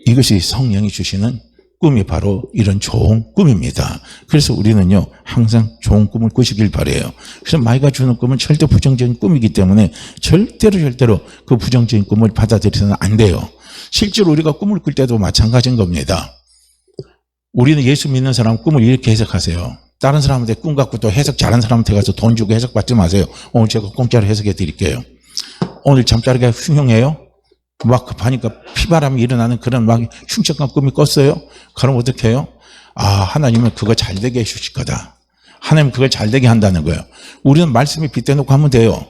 이것이 성령이 주시는 꿈이 바로 이런 좋은 꿈입니다. 그래서 우리는요, 항상 좋은 꿈을 꾸시길 바라요. 그래서 마귀가 주는 꿈은 절대 부정적인 꿈이기 때문에 절대로 그 부정적인 꿈을 받아들여서는 안 돼요. 실제로 우리가 꿈을 꿀 때도 마찬가지인 겁니다. 우리는 예수 믿는 사람 꿈을 이렇게 해석하세요. 다른 사람한테 꿈 갖고 또 해석 잘하는 사람한테 가서 돈 주고 해석 받지 마세요. 오늘 제가 공짜로 해석해 드릴게요. 오늘 잠자리가 흉흉해요? 막 급하니까 피바람이 일어나는 그런 막 흉측한 꿈이 꿨어요? 그럼 어떻게 해요? 아, 하나님은 그거 잘 되게 해주실 거다. 하나님은 그걸 잘 되게 한다는 거예요. 우리는 말씀에 빗대놓고 하면 돼요.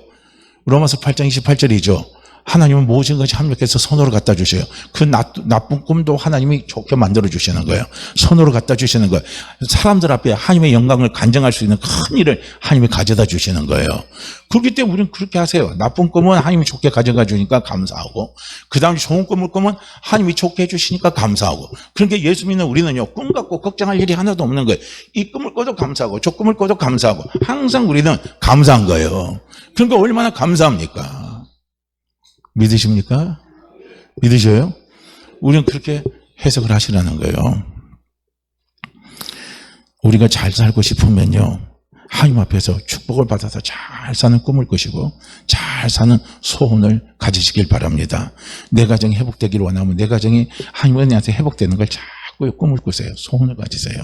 로마서 8장 28절이죠. 하나님은 모든 것이 합력해서 손으로 갖다 주셔요. 그 나쁜 꿈도 하나님이 좋게 만들어 주시는 거예요. 손으로 갖다 주시는 거예요. 사람들 앞에 하나님의 영광을 간증할 수 있는 큰 일을 하나님이 가져다 주시는 거예요. 그렇기 때문에 우리는 그렇게 하세요. 나쁜 꿈은 하나님이 좋게 가져가 주니까 감사하고, 그 다음에 좋은 꿈을 꾸면 하나님이 좋게 해주시니까 감사하고. 그러니까 예수 믿는 우리는요, 꿈 갖고 걱정할 일이 하나도 없는 거예요. 이 꿈을 꿔도 감사하고 저 꿈을 꿔도 감사하고, 항상 우리는 감사한 거예요. 그러니까 얼마나 감사합니까? 믿으십니까? 믿으셔요? 우리는 그렇게 해석을 하시라는 거예요. 우리가 잘 살고 싶으면요, 하나님 앞에서 축복을 받아서 잘 사는 꿈을 꾸시고 잘 사는 소원을 가지시길 바랍니다. 내 가정이 회복되기를 원하면 내 가정이 하나님 은혜한테 회복되는 걸 자꾸 꿈을 꾸세요. 소원을 가지세요.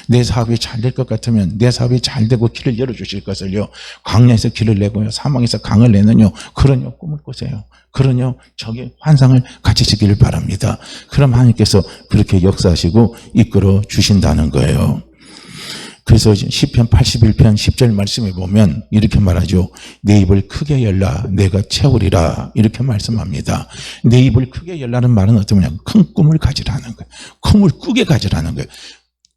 내 사업이 잘 될 것 같으면 내 사업이 잘 되고 길을 열어주실 것을요, 광야에서 길을 내고요, 사망에서 강을 내는요, 그런 꿈을 꾸세요. 그런 저기 환상을 가지시기를 바랍니다. 그럼 하나님께서 그렇게 역사하시고 이끌어 주신다는 거예요. 그래서 시편 81편 10절 말씀에 보면 이렇게 말하죠. 내 입을 크게 열라 내가 채우리라, 이렇게 말씀합니다. 내 입을 크게 열라는 말은 어떤 거냐, 큰 꿈을 가지라는 거예요. 꿈을 꾸게 가지라는 거예요.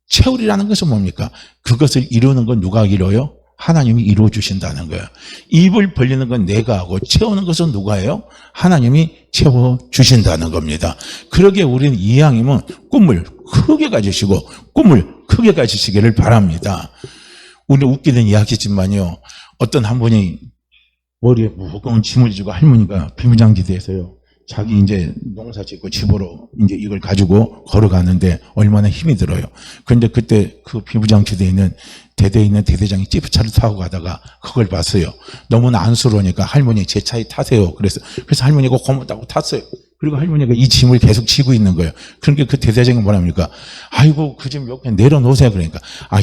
채우리라는 것은 뭡니까? 그것을 이루는 건 누가 이뤄요? 하나님이 이루어 주신다는 거예요. 입을 벌리는 건 내가 하고 채우는 것은 누가 해요? 하나님이 채워 주신다는 겁니다. 그러기에 우리는 이왕이면 꿈을 크게 가지시고 꿈을 크게 가지시기를 바랍니다. 우리 웃기는 이야기지만요, 어떤 한 분이 머리에 무거운 짐을 지고 할머니가 비무장지대에서요, 자기 이제 농사 짓고 집으로 이제 이걸 가지고 걸어가는데 얼마나 힘이 들어요. 그런데 그때 그 비무장지대에 있는 대대에 있는 대대장이 지프차를 타고 가다가 그걸 봤어요. 너무나 안쓰러우니까 할머니 제 차에 타세요. 그래서 할머니가 고맙다고 탔어요. 그리고 할머니가 이 짐을 계속 지고 있는 거예요. 그러니까 그 대대장이 뭐랍니까? 아이고 그 짐 옆에 내려놓으세요. 그러니까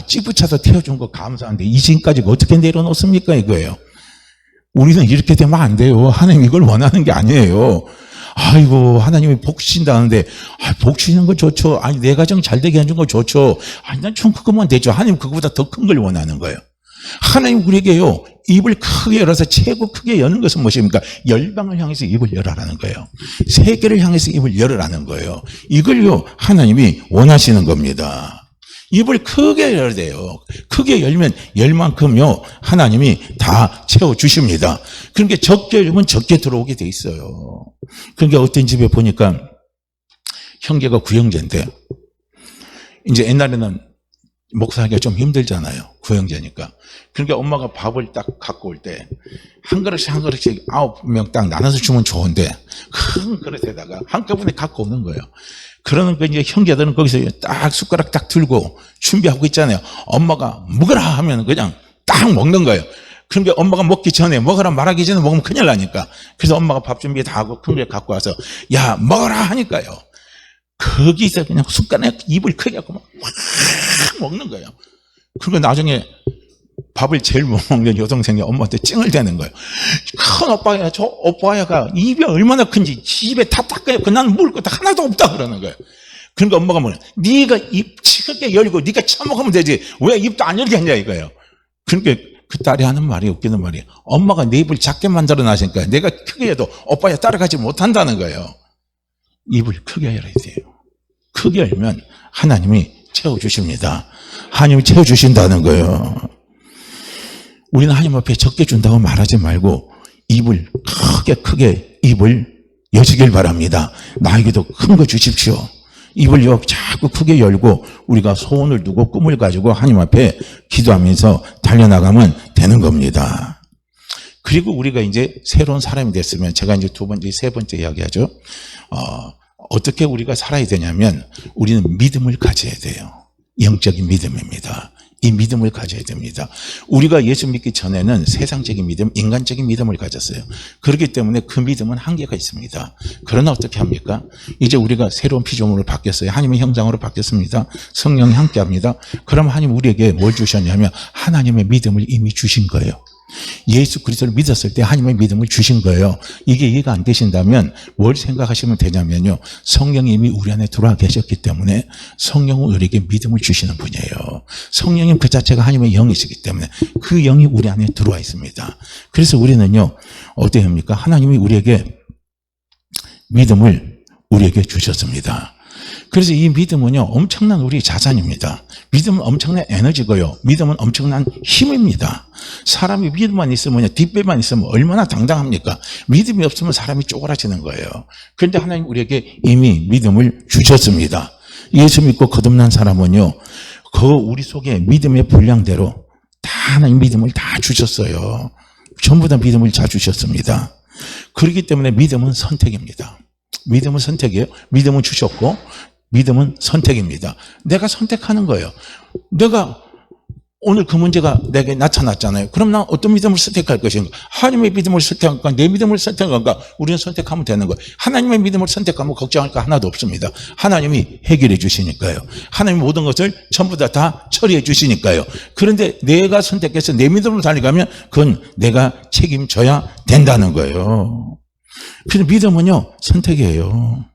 지프차도 태워준 거 감사한데 이 짐까지 어떻게 내려놓습니까? 이거예요. 우리는 이렇게 되면 안 돼요. 하나님 이걸 원하는 게 아니에요. 아이고 하나님이 복 주신다는데, 복 주시는 거 좋죠. 아니 내 가정 잘 되게 해준 거 좋죠. 아니 난 좀 그것만 되죠. 하나님 그거보다 더 큰 걸 원하는 거예요. 하나님 우리에게요, 입을 크게 열어서 최고 크게 여는 것은 무엇입니까? 열방을 향해서 입을 열어라는 거예요. 세계를 향해서 입을 열어라는 거예요. 이걸요 하나님이 원하시는 겁니다. 입을 크게 열어야 돼요. 크게 열면 열만큼요 하나님이 다 채워주십니다. 그러니까 적게 열면 적게 들어오게 돼 있어요. 그러니까 어떤 집에 보니까 형제가 구형제인데, 이제 옛날에는 목사하기가 좀 힘들잖아요. 구형제니까. 그러니까 엄마가 밥을 딱 갖고 올 때 한 그릇씩 한 그릇씩 9명 딱 나눠서 주면 좋은데 큰 그릇에다가 한꺼번에 갖고 오는 거예요. 그러니까 이제 형제들은 거기서 딱 숟가락 딱 들고 준비하고 있잖아요. 엄마가 먹으라 하면 그냥 딱 먹는 거예요. 그러니까 엄마가 먹기 전에, 먹으라 말하기 전에 먹으면 큰일 나니까. 그래서 엄마가 밥 준비 다 하고 큰 그릇 갖고 와서 야 먹어라 하니까요, 거기서 그냥 숟가락 입을 크게 하고 막 먹는 거예요. 그리고 나중에 밥을 제일 못 먹는 여동생이 엄마한테 찡을 대는 거예요. 큰 오빠야, 저 오빠야가 입이 얼마나 큰지 집에 다 닦아요. 나는 먹을 거 하나도 없다 그러는 거예요. 그러니까 엄마가 뭐냐, 네가 입 크게 열고 네가 처먹으면 되지 왜 입도 안 열게 했냐 이거예요. 그러니까 그 딸이 하는 말이 웃기는 말이에요. 엄마가 내 입을 작게 만들어 놨으니까 내가 크게 해도 오빠야 따라가지 못한다는 거예요. 입을 크게 열어야 돼요. 크게 열면 하나님이 채워주십니다. 하나님이 채워주신다는 거예요. 우리는 하나님 앞에 적게 준다고 말하지 말고 입을 크게 입을 여시길 바랍니다. 나에게도 큰 거 주십시오. 입을 자꾸 크게 열고 우리가 소원을 두고 꿈을 가지고 하나님 앞에 기도하면서 달려나가면 되는 겁니다. 그리고 우리가 이제 새로운 사람이 됐으면, 제가 이제 두 번째, 세 번째 이야기하죠. 어떻게 우리가 살아야 되냐면 우리는 믿음을 가져야 돼요. 영적인 믿음입니다. 이 믿음을 가져야 됩니다. 우리가 예수 믿기 전에는 세상적인 믿음, 인간적인 믿음을 가졌어요. 그렇기 때문에 그 믿음은 한계가 있습니다. 그러나 어떻게 합니까? 이제 우리가 새로운 피조물로 바뀌었어요. 하나님의 형상으로 바뀌었습니다. 성령이 함께합니다. 그럼 하나님 우리에게 뭘 주셨냐면 하나님의 믿음을 이미 주신 거예요. 예수 그리스도를 믿었을 때 하나님의 믿음을 주신 거예요. 이게 이해가 안 되신다면 뭘 생각하시면 되냐면요, 성령이 이미 우리 안에 들어와 계셨기 때문에 성령은 우리에게 믿음을 주시는 분이에요. 성령님 그 자체가 하나님의 영이시기 때문에 그 영이 우리 안에 들어와 있습니다. 그래서 우리는요 어떻게 합니까? 하나님이 우리에게 믿음을 우리에게 주셨습니다. 그래서 이 믿음은요, 엄청난 우리 자산입니다. 믿음은 엄청난 에너지고요. 믿음은 엄청난 힘입니다. 사람이 믿음만 있으면, 뒷배만 있으면 얼마나 당당합니까? 믿음이 없으면 사람이 쪼그라지는 거예요. 그런데 하나님 우리에게 이미 믿음을 주셨습니다. 예수 믿고 거듭난 사람은요, 우리 속에 믿음의 분량대로 다 하나님 믿음을 다 주셨어요. 전부 다 믿음을 다 주셨습니다. 그렇기 때문에 믿음은 선택입니다. 믿음은 선택이에요. 믿음은 주셨고 믿음은 선택입니다. 내가 선택하는 거예요. 내가 오늘 그 문제가 내게 나타났잖아요. 그럼 난 어떤 믿음을 선택할 것인가? 하나님의 믿음을 선택할까? 내 믿음을 선택할까? 우리는 선택하면 되는 거예요. 하나님의 믿음을 선택하면 걱정할 거 하나도 없습니다. 하나님이 해결해 주시니까요. 하나님이 모든 것을 전부 다 처리해 주시니까요. 그런데 내가 선택해서 내 믿음으로 달려가면 그건 내가 책임져야 된다는 거예요. 그래서 믿음은요, 선택이에요.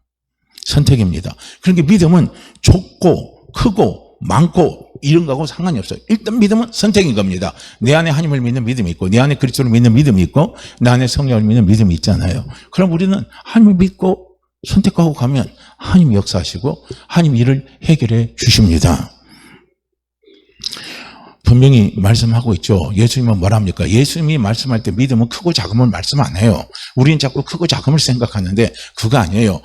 선택입니다. 그러니까 믿음은 좁고 크고 많고 이런 거하고 상관이 없어요. 일단 믿음은 선택인 겁니다. 내 안에 하나님을 믿는 믿음이 있고 내 안에 그리스도를 믿는 믿음이 있고 내 안에 성령을 믿는 믿음이 있잖아요. 그럼 우리는 하나님을 믿고 선택하고 가면 하나님이 역사하시고 하나님이 이를 해결해 주십니다. 분명히 말씀하고 있죠. 예수님은 뭐랍니까? 예수님이 말씀할 때 믿음은 크고 작음을 말씀 안 해요. 우리는 자꾸 크고 작음을 생각하는데 그거 아니에요.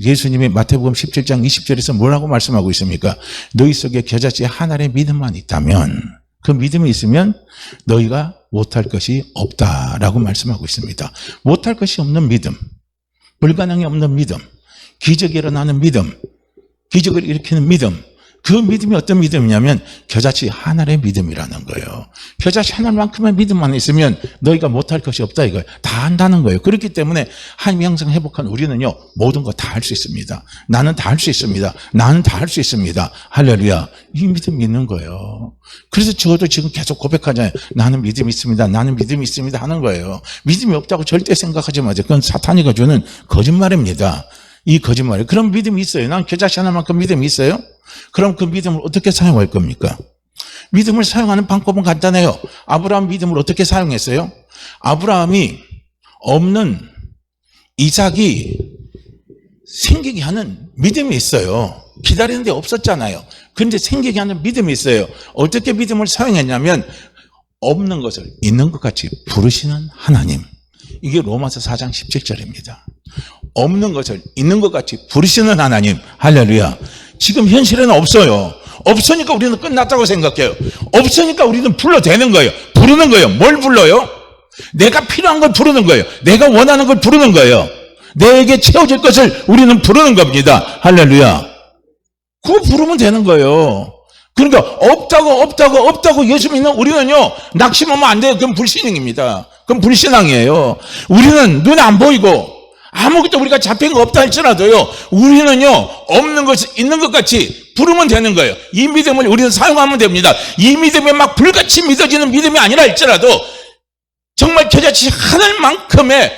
예수님이 마태복음 17장 20절에서 뭐라고 말씀하고 있습니까? 너희 속에 겨자씨 하나의 믿음만 있다면, 그 믿음이 있으면 너희가 못할 것이 없다라고 말씀하고 있습니다. 못할 것이 없는 믿음, 불가능이 없는 믿음, 기적이 일어나는 믿음, 기적을 일으키는 믿음, 그 믿음이 어떤 믿음이냐면 겨자씨 하나의 믿음이라는 거예요. 겨자씨 하나만큼의 믿음만 있으면 너희가 못할 것이 없다 이거예요. 다 한다는 거예요. 그렇기 때문에 하나님이 항상 회복한 우리는요, 모든 거 다 할 수 있습니다. 나는 다 할 수 있습니다. 나는 다 할 수 있습니다. 할렐루야. 이 믿음이 있는 거예요. 그래서 저도 지금 계속 고백하잖아요. 나는 믿음이 있습니다. 나는 믿음이 있습니다 하는 거예요. 믿음이 없다고 절대 생각하지 마세요. 그건 사탄이가 주는 거짓말입니다. 이 거짓말이에요. 그런 믿음이 있어요. 난 겨자씨 하나만큼 믿음이 있어요? 그럼 그 믿음을 어떻게 사용할 겁니까? 믿음을 사용하는 방법은 간단해요. 아브라함 믿음을 어떻게 사용했어요? 아브라함이 없는 이삭이 생기게 하는 믿음이 있어요. 기다리는데 없었잖아요. 그런데 생기게 하는 믿음이 있어요. 어떻게 믿음을 사용했냐면 없는 것을 있는 것 같이 부르시는 하나님. 이게 로마서 4장 17절입니다. 없는 것을 있는 것 같이 부르시는 하나님. 할렐루야. 지금 현실에는 없어요. 없으니까 우리는 끝났다고 생각해요. 없으니까 우리는 불러대는 거예요. 부르는 거예요. 뭘 불러요? 내가 필요한 걸 부르는 거예요. 내가 원하는 걸 부르는 거예요. 내게 채워질 것을 우리는 부르는 겁니다. 할렐루야. 그거 부르면 되는 거예요. 그러니까 없다고 예수 믿는 우리는요, 낙심하면 안 돼요. 그건 불신앙입니다. 그건 불신앙이에요. 우리는 눈에 안 보이고 아무것도 우리가 잡힌 거 없다 할지라도요, 우리는요, 없는 것이 있는 것 같이 부르면 되는 거예요. 이 믿음을 우리는 사용하면 됩니다. 이 믿음이 막 불같이 믿어지는 믿음이 아니라 할지라도 정말 겨자씨 하늘만큼의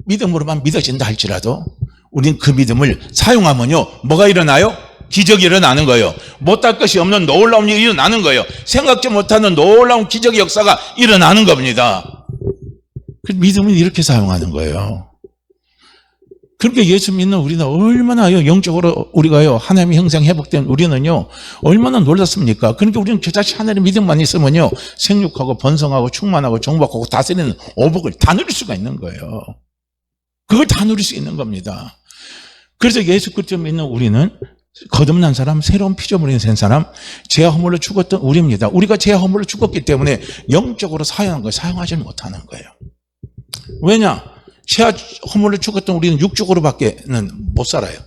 믿음으로만 믿어진다 할지라도 우리는 그 믿음을 사용하면요, 뭐가 일어나요? 기적이 일어나는 거예요. 못할 것이 없는 놀라운 일이 일어나는 거예요. 생각지 못하는 놀라운 기적의 역사가 일어나는 겁니다. 그 믿음을 이렇게 사용하는 거예요. 그렇게 예수 믿는 우리는 얼마나 영적으로 우리가요, 하나님의 형상 회복된 우리는요, 얼마나 놀랐습니까? 그러니까 우리는 겨자씨 하나님의 믿음만 있으면요, 생육하고 번성하고 충만하고 정복하고 다스리는 오복을 다 누릴 수가 있는 거예요. 그걸 다 누릴 수 있는 겁니다. 그래서 예수 그리스도 믿는 우리는 거듭난 사람, 새로운 피조물이 된 사람, 죄와 허물로 죽었던 우리입니다. 우리가 죄와 허물로 죽었기 때문에 영적으로 사용한 걸 사용하지 못하는 거예요. 왜냐? 죄와 허물로 죽었던 우리는 육적으로밖에는 못 살아요.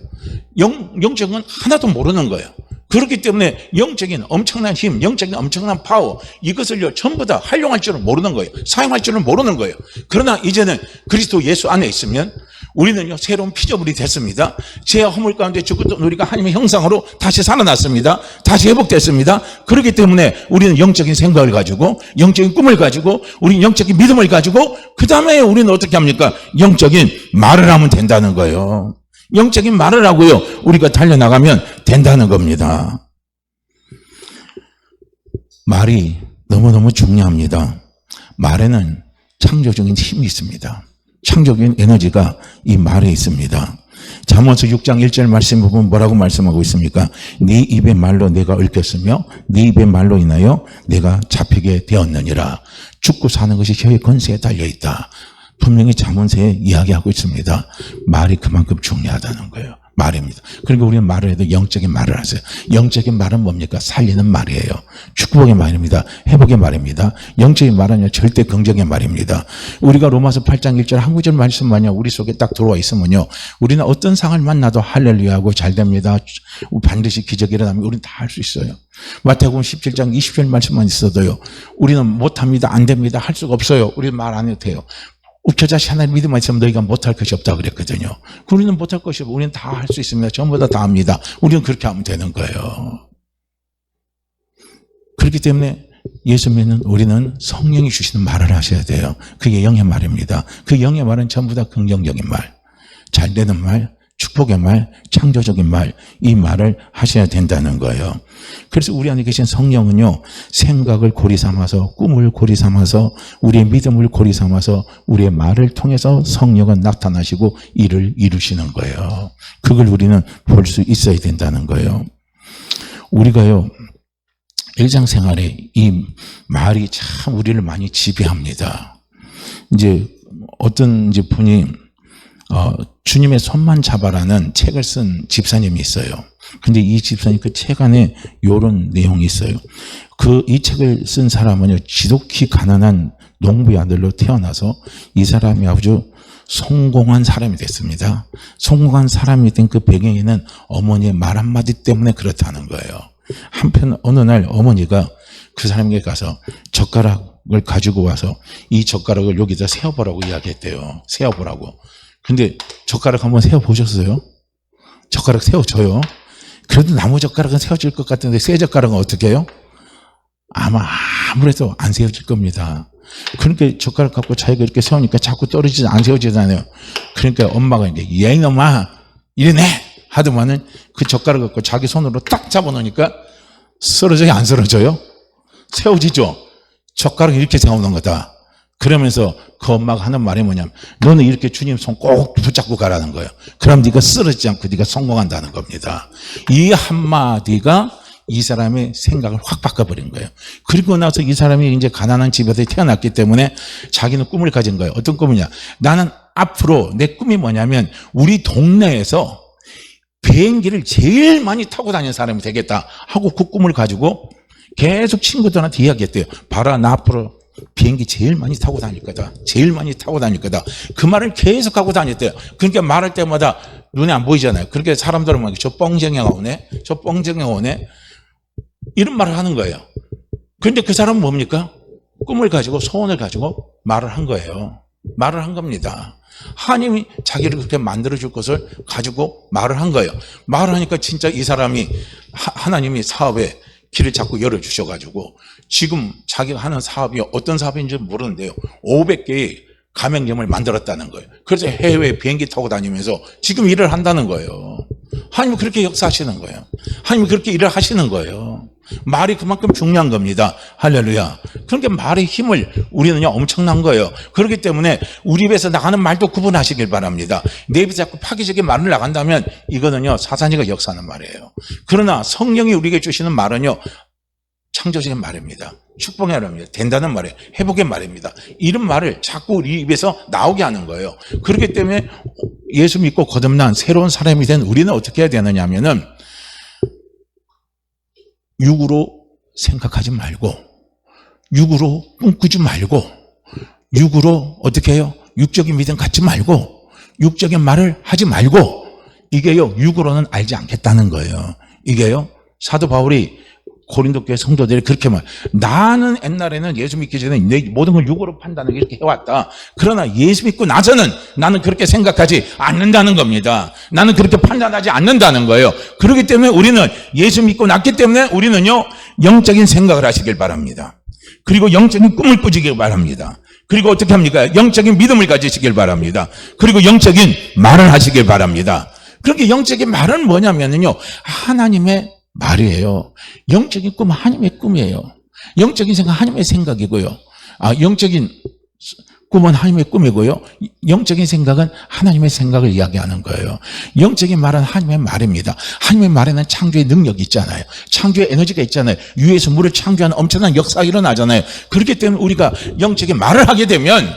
영적은 하나도 모르는 거예요. 그렇기 때문에 영적인 엄청난 힘, 영적인 엄청난 파워, 이것을요, 전부 다 활용할 줄은 모르는 거예요. 사용할 줄은 모르는 거예요. 그러나 이제는 그리스도 예수 안에 있으면 우리는요, 새로운 피조물이 됐습니다. 죄와 허물 가운데 죽었던 우리가 하나님의 형상으로 다시 살아났습니다. 다시 회복됐습니다. 그렇기 때문에 우리는 영적인 생각을 가지고, 영적인 꿈을 가지고, 우리는 영적인 믿음을 가지고, 그 다음에 우리는 어떻게 합니까? 영적인 말을 하면 된다는 거예요. 영적인 말을 하고요, 우리가 달려나가면 된다는 겁니다. 말이 너무너무 중요합니다. 말에는 창조적인 힘이 있습니다. 창조적인 에너지가 이 말에 있습니다. 잠언서 6장 1절 말씀 보면 뭐라고 말씀하고 있습니까? 네 입의 말로 내가 얽혔으며 네 입의 말로 인하여 내가 잡히게 되었느니라. 죽고 사는 것이 혀의 권세에 달려있다. 분명히 잠언서에 이야기하고 있습니다. 말이 그만큼 중요하다는 거예요. 말입니다. 그러니까 우리는 말을 해도 영적인 말을 하세요. 영적인 말은 뭡니까? 살리는 말이에요. 축복의 말입니다. 회복의 말입니다. 영적인 말은 절대 긍정의 말입니다. 우리가 로마서 8장 1절 한 구절 말씀만요 우리 속에 딱 들어와 있으면요 우리는 어떤 상을 만나도 할렐루야하고 잘 됩니다. 반드시 기적이 일어나면 우리는 다 할 수 있어요. 마태복음 17장 20절 말씀만 있어도요 우리는 못합니다. 안 됩니다. 할 수가 없어요. 우리는 말 안 해도 돼요. 저자식 하나님 믿음만 있으면 너희가 못할 것이 없다 그랬거든요. 우리는 못할 것이 없고 우리는 다 할 수 있습니다. 전부 다 합니다. 우리는 그렇게 하면 되는 거예요. 그렇기 때문에 예수 믿는 우리는 성령이 주시는 말을 하셔야 돼요. 그게 영의 말입니다. 그 영의 말은 전부 다 긍정적인 말, 잘 되는 말, 축복의 말, 창조적인 말, 이 말을 하셔야 된다는 거예요. 그래서 우리 안에 계신 성령은요, 생각을 고리 삼아서, 꿈을 고리 삼아서, 우리의 믿음을 고리 삼아서, 우리의 말을 통해서 성령은 나타나시고 일을 이루시는 거예요. 그걸 우리는 볼 수 있어야 된다는 거예요. 우리가요, 일상생활에 이 말이 참 우리를 많이 지배합니다. 이제 어떤 이제 분이 주님의 손만 잡아라는 책을 쓴 집사님이 있어요. 근데 이 집사님 그 책 안에 이런 내용이 있어요. 이 책을 쓴 사람은요, 지독히 가난한 농부의 아들로 태어나서 이 사람이 아주 성공한 사람이 됐습니다. 성공한 사람이 된 그 배경에는 어머니의 말 한마디 때문에 그렇다는 거예요. 한편 어느 날 어머니가 그 사람에게 가서 젓가락을 가지고 와서 이 젓가락을 여기다 세워보라고 이야기했대요. 세워보라고. 근데 젓가락 한번 세워보셨어요? 젓가락 세워줘요. 그래도 나무 젓가락은 세워질 것 같은데 쇠 젓가락은 어떻게 해요? 아무래도 안 세워질 겁니다. 그러니까 젓가락 갖고 자기가 이렇게 세우니까 자꾸 떨어지지 안 세워지잖아요. 그러니까 엄마가 이제 얘 이놈아 이래네 하더만은 그 젓가락 갖고 자기 손으로 딱 잡아놓으니까 쓰러져요 안 쓰러져요? 세워지죠. 젓가락 이렇게 세우는 거다. 그러면서 그 엄마가 하는 말이 뭐냐면 너는 이렇게 주님 손 꼭 붙잡고 가라는 거예요. 그럼 네가 쓰러지지 않고 네가 성공한다는 겁니다. 이 한마디가 이 사람의 생각을 확 바꿔버린 거예요. 그리고 나서 이 사람이 이제 가난한 집에서 태어났기 때문에 자기는 꿈을 가진 거예요. 어떤 꿈이냐? 나는 앞으로 내 꿈이 뭐냐면 우리 동네에서 비행기를 제일 많이 타고 다니는 사람이 되겠다 하고 그 꿈을 가지고 계속 친구들한테 이야기했대요. 봐라 나 앞으로 비행기 제일 많이 타고 다닐 거다. 제일 많이 타고 다닐 거다. 그 말을 계속 하고 다녔대요. 그러니까 말할 때마다 눈에 안 보이잖아요. 그렇게 사람들은 막 저 뻥쟁이가 오네. 저 뻥쟁이가 오네. 이런 말을 하는 거예요. 그런데 그 사람은 뭡니까? 꿈을 가지고 소원을 가지고 말을 한 거예요. 말을 한 겁니다. 하나님이 자기를 그렇게 만들어줄 것을 가지고 말을 한 거예요. 말을 하니까 진짜 이 사람이 하나님이 사업에 길을 자꾸 열어주셔가지고 지금 자기가 하는 사업이 어떤 사업인지 모르는데요. 500개의 가맹점을 만들었다는 거예요. 그래서 해외 비행기 타고 다니면서 지금 일을 한다는 거예요. 하나님은 그렇게 역사하시는 거예요. 하나님은 그렇게 일을 하시는 거예요. 말이 그만큼 중요한 겁니다. 할렐루야. 그러니까 말의 힘을 우리는요 엄청난 거예요. 그렇기 때문에 우리 입에서 나가는 말도 구분하시길 바랍니다. 내 입에서 자꾸 파괴적인 말을 나간다면 이거는요 사탄이가 역사하는 말이에요. 그러나 성령이 우리에게 주시는 말은요 창조적인 말입니다. 축복의 말입니다. 된다는 말이에요. 회복의 말입니다. 이런 말을 자꾸 우리 입에서 나오게 하는 거예요. 그렇기 때문에 예수 믿고 거듭난 새로운 사람이 된 우리는 어떻게 해야 되느냐 하면은 육으로 생각하지 말고 육으로 꿈꾸지 말고 육으로 어떻게 해요? 육적인 믿음 갖지 말고 육적인 말을 하지 말고 이게요 육으로는 알지 않겠다는 거예요. 이게요 사도 바울이 고린도 교회 성도들이 그렇게 말. 나는 옛날에는 예수 믿기 전에 내 모든 걸 육으로 판단을 이렇게 해왔다. 그러나 예수 믿고 나서는 나는 그렇게 생각하지 않는다는 겁니다. 나는 그렇게 판단하지 않는다는 거예요. 그렇기 때문에 우리는 예수 믿고 났기 때문에 우리는요 영적인 생각을 하시길 바랍니다. 그리고 영적인 꿈을 꾸시길 바랍니다. 그리고 어떻게 합니까? 영적인 믿음을 가지시길 바랍니다. 그리고 영적인 말을 하시길 바랍니다. 그렇게 영적인 말은 뭐냐면요 하나님의 말이에요. 영적인 꿈은 하나님의 꿈이에요. 영적인 생각 하나님의 생각이고요. 영적인 꿈은 하나님의 꿈이고요. 영적인 생각은 하나님의 생각을 이야기하는 거예요. 영적인 말은 하나님의 말입니다. 하나님의 말에는 창조의 능력이 있잖아요. 창조의 에너지가 있잖아요. 위에서 물을 창조하는 엄청난 역사가 일어나잖아요. 그렇기 때문에 우리가 영적인 말을 하게 되면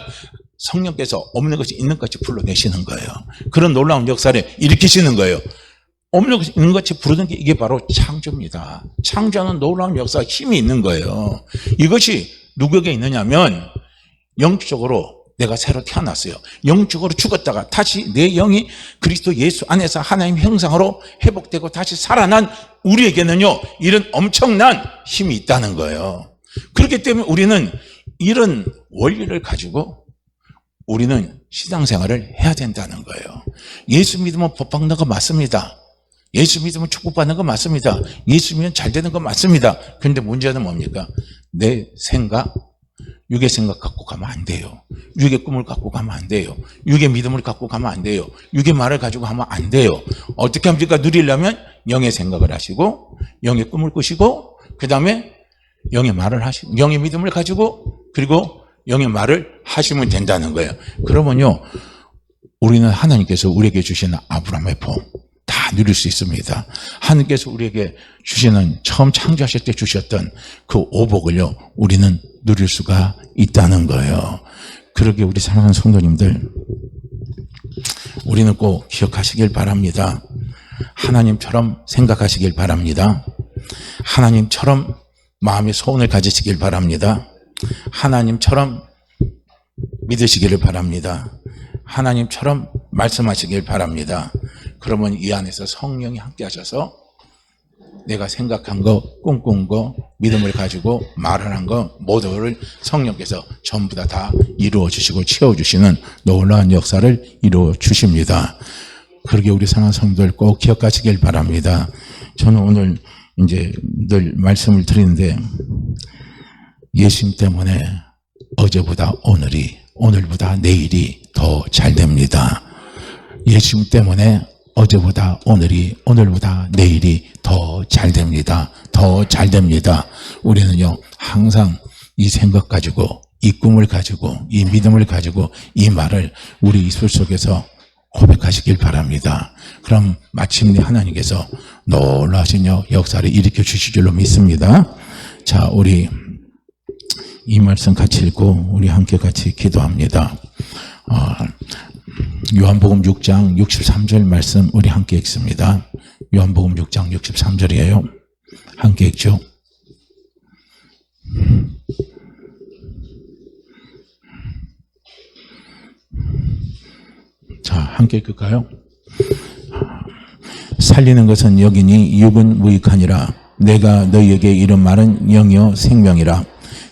성령께서 없는 것이 있는 것이 불러내시는 거예요. 그런 놀라운 역사를 일으키시는 거예요. 없는 것이 있는 것이 부르는 게 이게 바로 창조입니다. 창조하는 놀라운 역사가 힘이 있는 거예요. 이것이 누구에게 있느냐면 영적으로 내가 새로 태어났어요. 영적으로 죽었다가 다시 내 영이 그리스도 예수 안에서 하나님 형상으로 회복되고 다시 살아난 우리에게는요, 이런 엄청난 힘이 있다는 거예요. 그렇기 때문에 우리는 이런 원리를 가지고 우리는 신앙생활을 해야 된다는 거예요. 예수 믿으면 복 받는 거 맞습니다. 예수 믿으면 축복받는 거 맞습니다. 예수 믿으면 잘 되는 거 맞습니다. 그런데 문제는 뭡니까? 내 생각, 육의 생각 갖고 가면 안 돼요. 육의 꿈을 갖고 가면 안 돼요. 육의 믿음을 갖고 가면 안 돼요. 육의 말을 가지고 가면 안 돼요. 어떻게 합니까? 누리려면 영의 생각을 하시고 영의 꿈을 꾸시고 그 다음에 영의 말을 하시고 영의 믿음을 가지고 그리고 영의 말을 하시면 된다는 거예요. 그러면요, 우리는 하나님께서 우리에게 주시는 아브라함의 복 다 누릴 수 있습니다. 하나님께서 우리에게 주시는 처음 창조하실 때 주셨던 그 오복을요, 우리는 누릴 수가 있다는 거예요. 그러게 우리 사랑하는 성도님들, 우리는 꼭 기억하시길 바랍니다. 하나님처럼 생각하시길 바랍니다. 하나님처럼 마음의 소원을 가지시길 바랍니다. 하나님처럼 믿으시기를 바랍니다. 하나님처럼 말씀하시길 바랍니다. 그러면 이 안에서 성령이 함께 하셔서 내가 생각한 거, 꿈꾼 거, 믿음을 가지고 말을 한 거 모두를 성령께서 전부 다 이루어 주시고 채워 주시는 놀라운 역사를 이루어 주십니다. 그러게 우리 사랑하는 성도들 꼭 기억하시길 바랍니다. 저는 오늘 이제 늘 말씀을 드리는데 예수님 때문에 어제보다 오늘이, 오늘보다 내일이 더 잘 됩니다. 예수님 때문에 어제보다 오늘이, 오늘보다 내일이 더 잘 됩니다. 더 잘 됩니다. 우리는요, 항상 이 생각 가지고, 이 꿈을 가지고, 이 믿음을 가지고, 이 말을 우리 입술 속에서 고백하시길 바랍니다. 그럼 마침내 하나님께서 놀라우신 역사를 일으켜 주실 줄로 믿습니다. 자, 우리 이 말씀 같이 읽고 우리 함께 같이 기도합니다. 요한복음 6장 63절 말씀 우리 함께 읽습니다. 요한복음 6장 63절이에요. 함께 읽죠. 자, 함께 읽을까요? 살리는 것은 영이니 육은 무익하니라. 내가 너희에게 이런 말은 영이요 생명이라.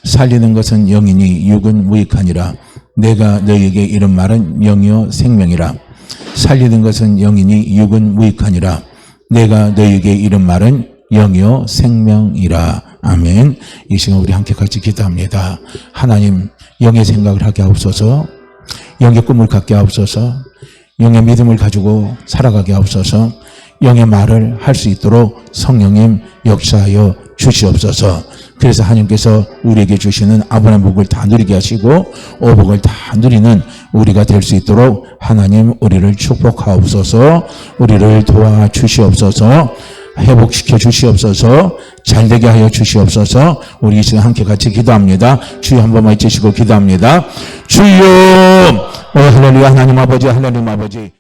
살리는 것은 영이니 육은 무익하니라. 내가 너희에게 이런 말은 영이요 생명이라. 살리는 것은 영이니 육은 무익하니라. 내가 너희에게 이런 말은 영이요 생명이라. 아멘. 이 시간 우리 함께 같이 기도합니다. 하나님, 영의 생각을 하게 하옵소서. 영의 꿈을 갖게 하옵소서. 영의 믿음을 가지고 살아가게 하옵소서. 영의 말을 할 수 있도록 성령님 역사하여 주시옵소서. 그래서 하나님께서 우리에게 주시는 아브라함 복을 다 누리게 하시고 오복을 다 누리는 우리가 될 수 있도록 하나님 우리를 축복하옵소서. 우리를 도와주시옵소서. 회복시켜 주시옵소서. 잘되게 하여 주시옵소서. 우리 이 시간 함께 같이 기도합니다. 주여 한 번만 외치시고 기도합니다. 주여, 할렐루야. 하나님 아버지, 하나님 아버지.